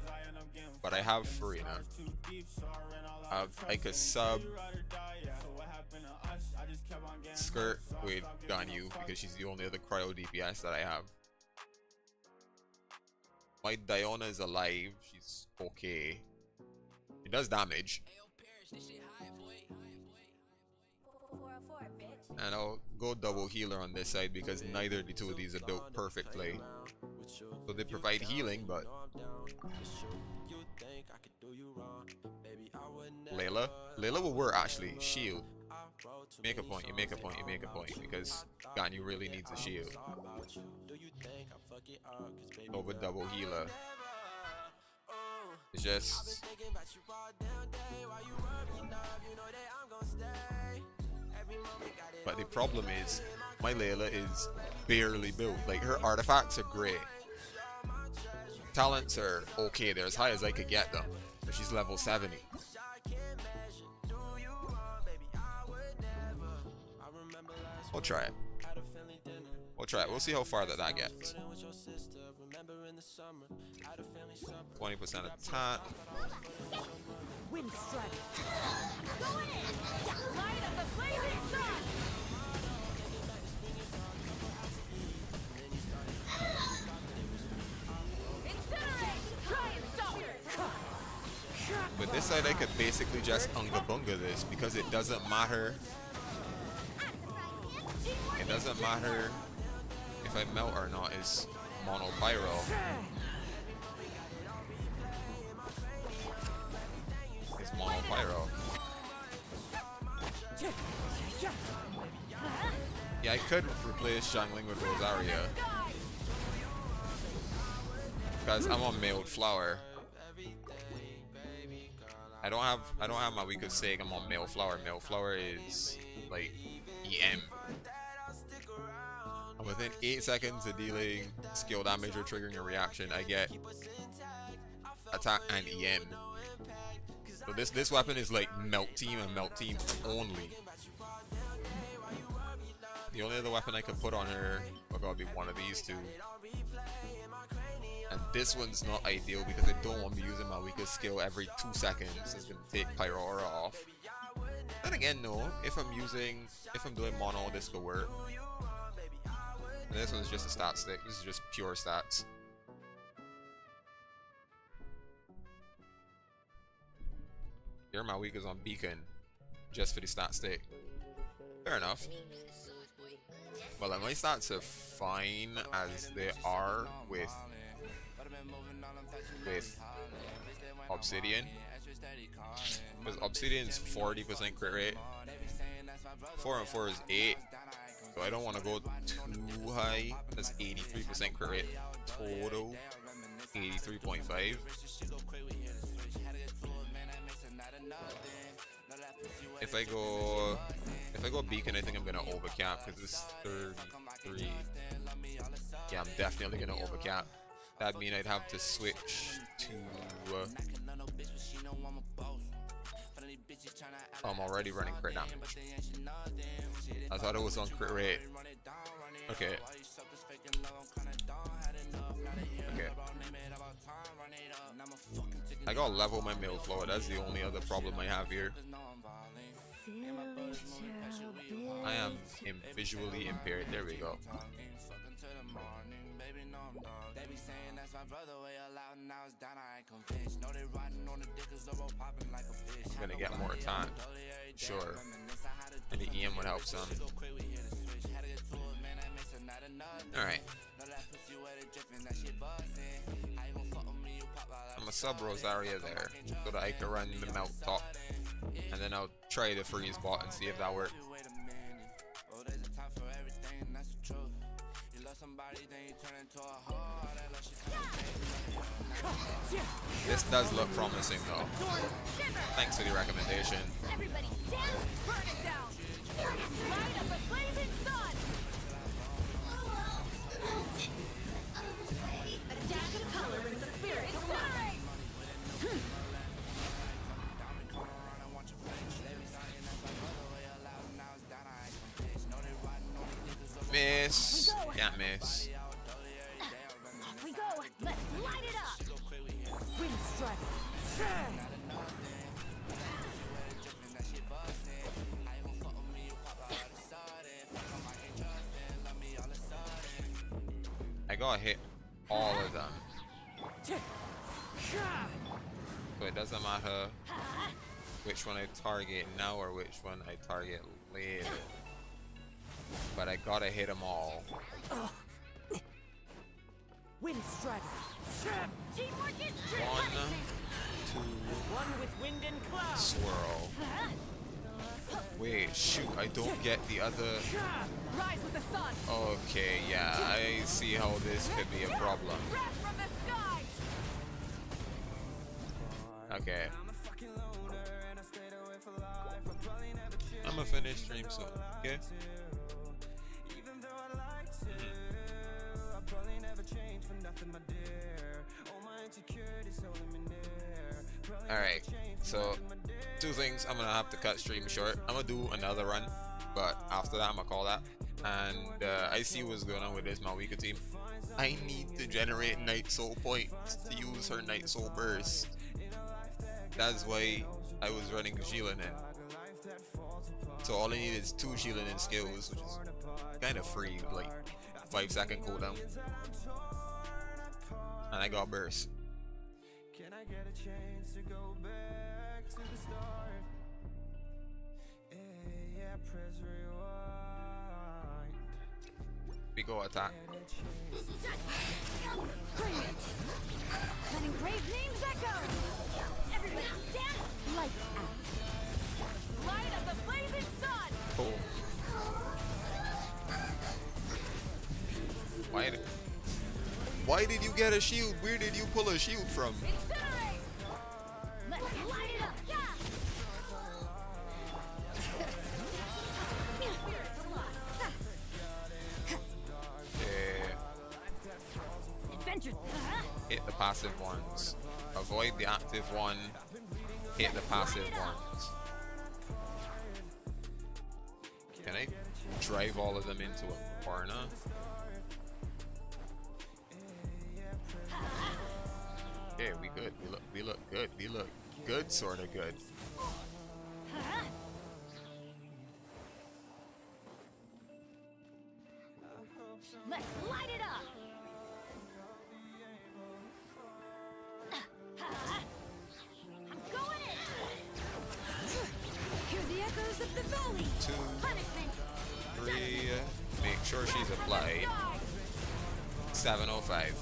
but I have Farina. I could sub Skirt with Ganyu because she's the only other cryo DPS that I have. My Diona is alive, she's okay. It does damage. And I'll go double healer on this side because neither of the two of these are built perfectly. So they provide healing, but Layla will work actually. Shield. Make a point, you make a point, you make a point, because Ganyu really needs a shield. Over double healer. It's just but the problem is my Layla is barely built. Like her artifacts are great. Talents are okay, they're as high as I could get them. But she's level 70. We'll try it. We'll try it. We'll see how far that gets. 20% attack. Wind strike. Go in. Light up the blazing sun. side I could basically just unga bunga this because it doesn't matter. It doesn't matter if I melt or not. It's mono pyro. It's mono pyro. Yeah, I could replace jungling with Rosaria because I'm on mailed flower. I don't have my weakest stake. I'm on male flower. Male flower is like EM. And within 8 seconds of dealing skill damage or triggering a reaction, I get attack and EM. So this weapon is like melt team and melt team only. The only other weapon I could put on her would gotta be one of these two. And this one's not ideal because I don't want to be using my weakest skill every 2 seconds. It's gonna take Pyro Aura off. Then again, no. If I'm doing mono, this could work. And this one's just a stat stick. This is just pure stats. Here my weak is on Beacon, just for the stat stick. Fair enough. Well, my stats are fine as they are with Obsidian. Because Obsidian's 40% crit rate. 4 and 4 is 8. So I don't want to go too high. That's 83% crit rate total. 83.5. If I go Beacon, I think I'm gonna overcap because it's 33. Yeah, I'm definitely gonna overcap. That'd mean I'd have to switch to. I'm already running crit damage. I thought it was on crit rate. Okay. Okay. I gotta level my mail flow. That's the only other problem I have here. I am visually impaired. There we go. I'm gonna get more time. Sure. And the EM would help some. Alright. I'm a sub Rosaria there so that I can run the melt top. And then I'll try the freeze bot and see if that works. This does look promising though. Thanks for the recommendation. Everybody stand, burn it down. Light up a blazing sun. A dash of color brings a spirit to life. Miss. Can't miss. Off we go. Let's light it up. Wind strike. I gotta hit all of them. So it doesn't matter which one I target now or which one I target later. But I gotta hit them all. Wind strike. Teamwork is true. 1, 2, One with wind and cloud. swirl. Wait, shoot, I don't get the other. Rise with the sun. Okay, yeah, I see how this could be a problem. Breath from the sky. Okay. I'm gonna finish stream soon, okay? Alright, so 2 things. I'm gonna have to cut stream short. I'm gonna do another run, but after that I'm gonna call that. And I see what's going on with this Malwika team. I need to generate Night Soul points to use her Night Soul burst. That's why I was running Jillinan. So all I need is 2 Jillinan skills, which is kind of free, like 5-second cooldown. And I got burst. We go attack. Bring it. Let engraved names echo. Everybody stand. Lights out. Light of the blazing sun! Cool. Why did you get a shield? Where did you pull a shield from? Incinerate! Let's light it up. Yeah. Yeah. Adventure. Hit the passive ones. Avoid the active one. Hit the passive ones. Can I drive all of them into a corner? Yeah, we good. We look good. We look good, sort of good. Let's light it up. I'm going in. Hear the echoes of the valley. 2, Punishment. 3. Make sure she's applied. 705.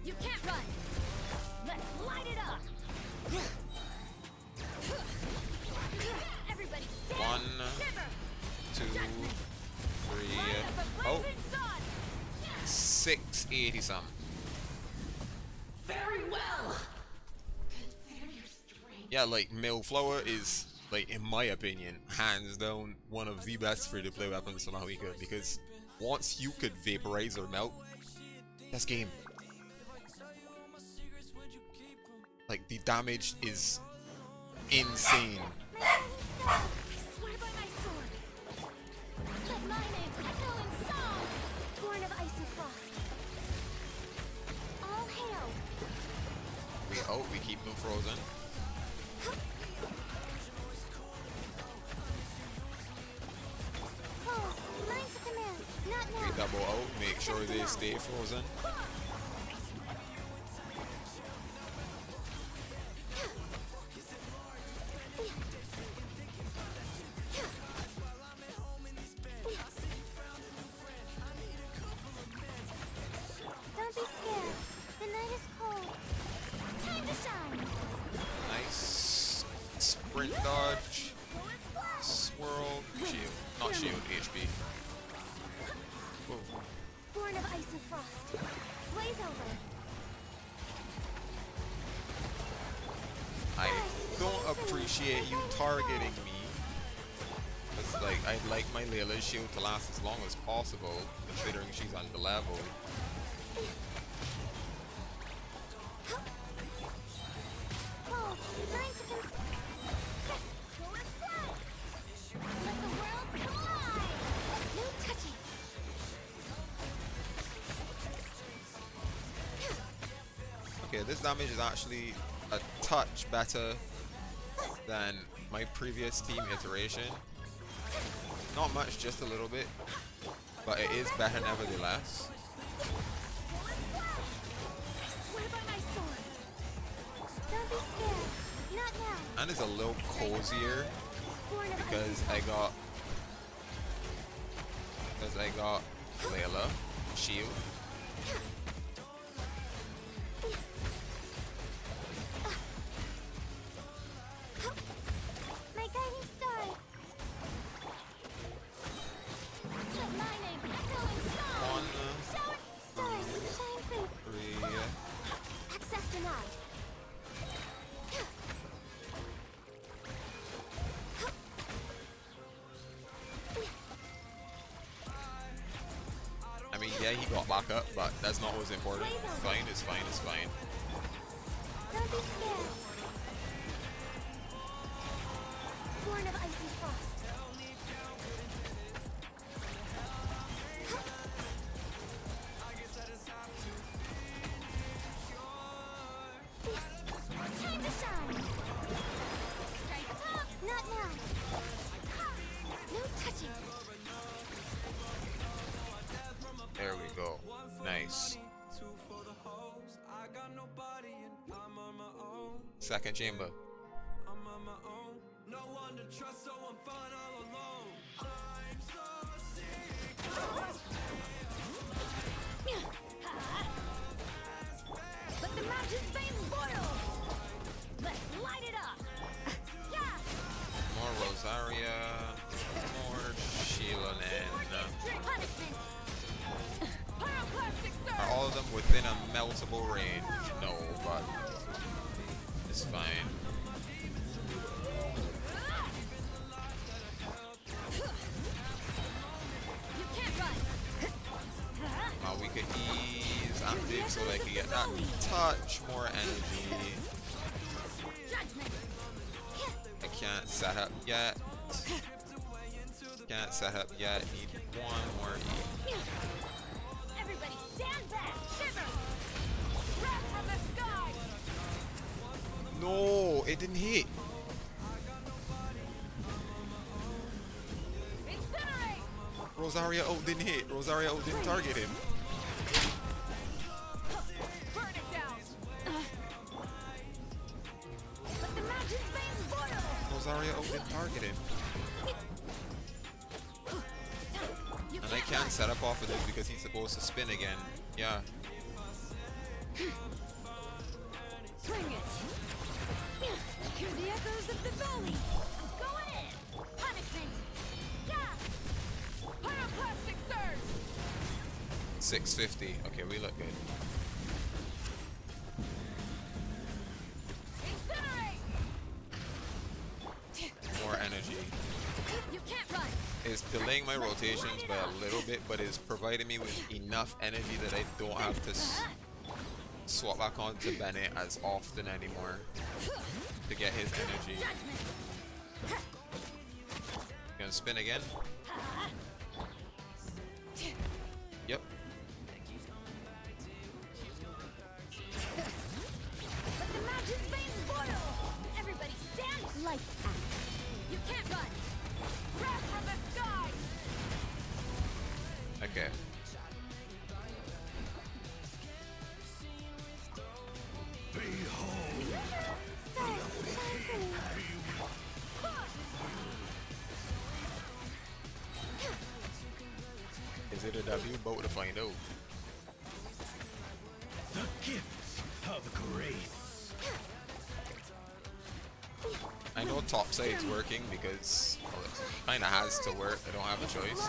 You can't run. Let's light it up. Everybody stand. 1, Shiver. 2, 3. Oh, 680 some. Very well! Yeah, like Millflower is, like, in my opinion, hands down one of the best free-to-play weapons on Maui Good, because once you could vaporize or melt, that's game. Like, the damage is insane. I swear by my sword. Let my name echo in song. Born of ice and frost. All hail. We keep them frozen. Oh, mine's a command. Not We now. double out, make sure they stay frozen. Don't be scared. The night is cold. Time to shine. Nice. Sprint dodge. Swirl. Shield. Not shield, HP. Whoa. Born of ice and frost. Blaze over. I don't appreciate you targeting me. It's like, I'd like my Layla's shield to last as long as possible, considering she's on the level. Oh, mine's a command. Let the world come alive. No touching. Okay, this damage is actually a touch better than my previous team iteration. Not much, just a little bit, but it is better nevertheless. Swear by my sword. Don't be scared. Not now. And it's a little cozier Born of because I got Layla shield. my guiding star. Let my name echo in song. 1, Shower stars shine through. 3. Access denied. I mean, yeah, he got back up, but that's not what's important. It's fine, it's fine, it's fine. Don't be scared. Born of ice and frost. Time to shine. Strike top. Not now. No touching. There we go. Nice. Two for the hoes. I got nobody. Second chamber. I'm on my own, no one to trust, so I'm fine all alone. I'm so sick. Let the mountain's veins boil! Let's light it up! Yeah! More Rosaria. More Sheila and Punishment! Pyroclastic are surge! all of them within a meltable range? No, but it's fine. You can't run! We could ease active so that I can get that touch more energy. Judgment! I can't set up yet. Can't set up yet. Need one more E. Everybody stand back! Shiver! Wrath from the sky! No, it didn't hit. Incinerate! Rosaria ult didn't hit. Rosaria ult didn't target him. Burn it down! Let the mountain's veins boil! Rosaria ult didn't target him. You And I can't set up off of this because he's supposed to spin again. Yeah. Bring it! Hear the echoes of the valley! I'm going in! Punishment! Yeah! Pyroclastic surge! 650. Okay, we look good. Incinerate! More energy. You can't run! It's delaying my rotations by a little bit, but it's providing me with enough energy that I don't have to swap back on to Bennett as often anymore to get his energy. Judgment! Gonna spin again? Yep. Let the mountain's veins boil! Everybody stand like that! You can't run! Wrath from the sky! Okay. Is it a W? Vote to find out. The gift of grace. I know top side's working because well, it kind of has to work. I don't have a choice.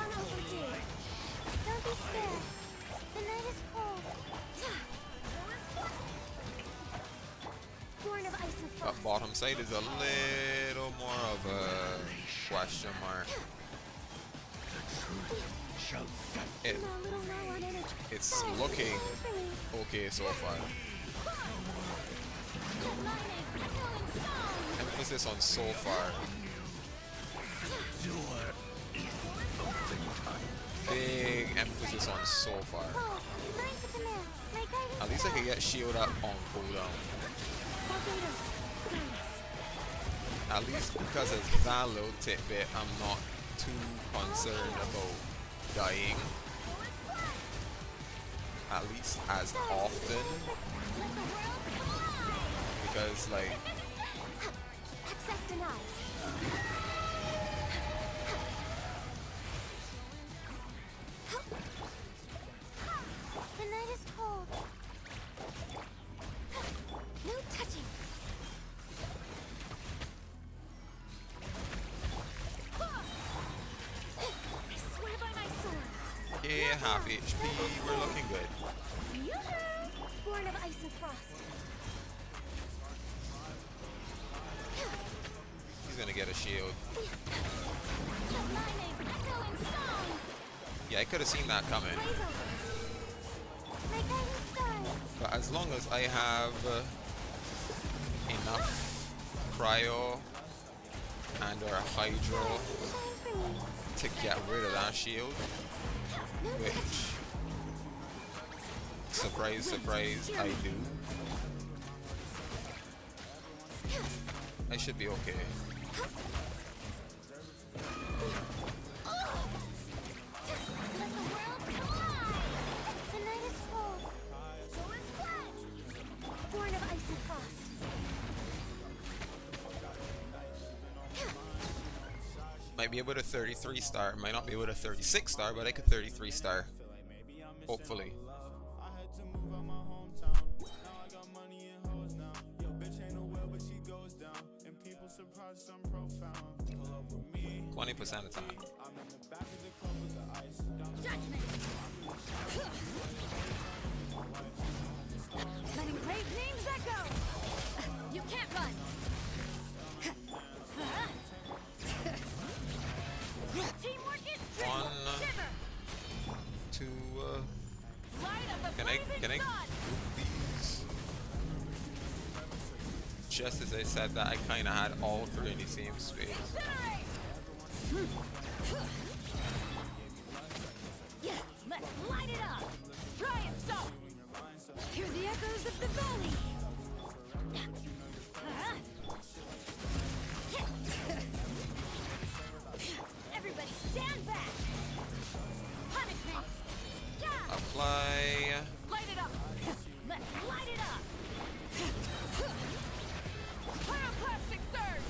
Don't be scared. The night is cold. Born of ice and frost. But bottom side is a little more of a question mark. Shall It, I'm a little low on energy. it's looking okay so far. Good lightning, echoing song. Emphasis on so far. Big emphasis on so far. Oh, mine's at the mill. My guidance At least I can get shield up on cooldown. Barbados. At least because of that little tidbit, I'm not too concerned about dying. At least as often. Let the world collide. Because like Access denied. The night is cold. No touching. I swear by my sword. yeah, half HP, we're looking good. Born of ice and frost. He's gonna get a shield. The lightning, echoing song. Yeah, I could have seen that coming. Blaze over. My guiding stars. But as long as I have enough cryo and or hydro Shine for me. to get rid of that shield, No which, touching. surprise, surprise, I do, I should be okay. Let the world collide. The night is cold. So is flesh. Born of ice and frost. Might be able to 33 star. Might not be able to 36 star, but I could 33 star. Hopefully. I had to move out my hometown. Now I got money and hoes now. Yo, bitch ain't no well, but she goes down. And people surprised I'm profound. Pull up with me. 20% of the time. I'm in the back of the club with the ice. Judgment. Letting great names echo. You can't run. Teamwork is true. One, Shiver. 2, Light of the can I blazing sun. group these? Just as I said that, I kind of had all three in the same space. Incinerate. Yeah, let's light it up. Try it, stop. Hear the echoes of the valley. Everybody stand back. Punishment. Yeah. Apply. Light it up. Let's light it up. Pyroclastic surge.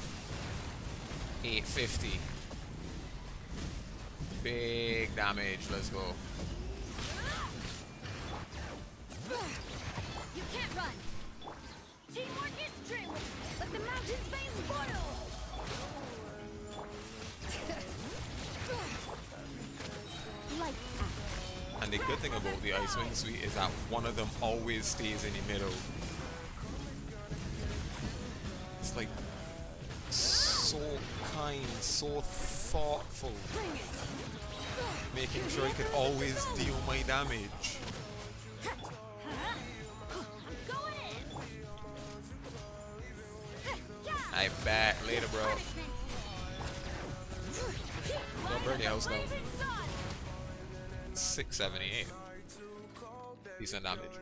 850. Big damage. Let's go. You can't run. Teamwork is true. Let the mountain's veins boil. Lights out. And the good thing about the Icewind Suite is that one of them always stays in the middle. It's like so kind, so thoughtful, Bring it. making sure I could always deal my damage. I'm going in. Yeah. I bet. Later, bro. Punishment. Don't burn the house down. Blazing sun. 678. Decent damage. Don't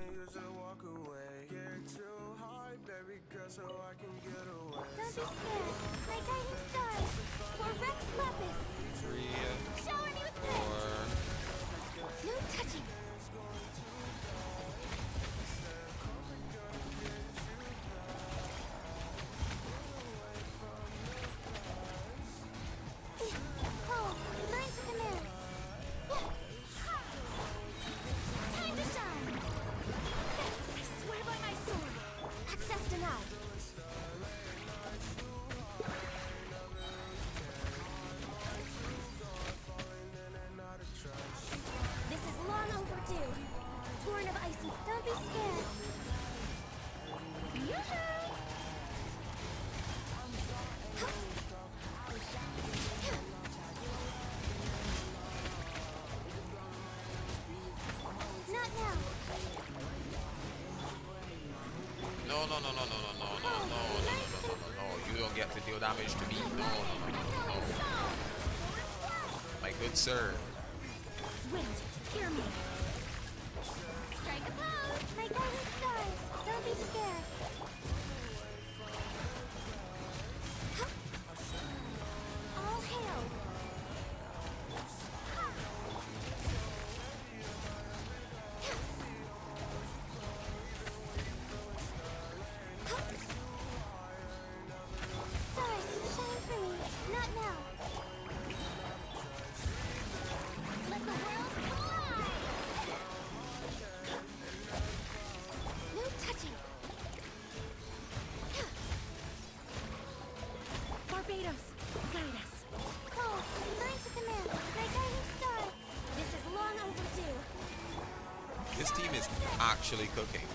be scared. My guiding stars. For Rex Lapis. 3, Shower me with 4. this. No touching. Oh, lines with the man. Time to shine. I swear by my sword. Access denied. This is long overdue. Torn of icy. Don't be scared. Yoo-hoo! Not now. No, no, no, no, no, no, no, no, no, no, no, no, no, no. You don't get to deal damage to me. No, no, no, no, no, no. My good sir. Wait, hear me. Strike a pose. My guiding stars. Don't be scared. All hail. Stars, shine for me. Not now. Let the world collide. No touching. Barbados, guide us. Cole, lines with the man. My guiding star. This is long overdue. This team is actually cooking.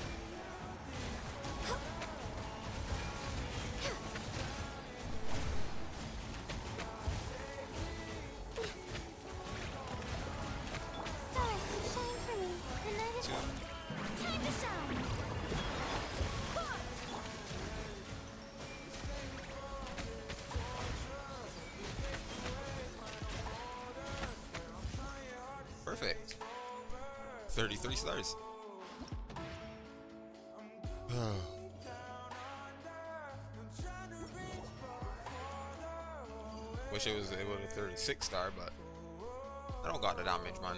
Stars, shine for me. The night is 2. time to shine. Perfect. 33 stars. Wish it was able to 36 star, but I don't got the damage, man.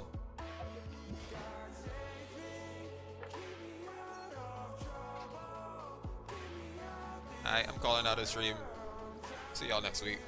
Alright, I'm calling out a stream. See y'all next week.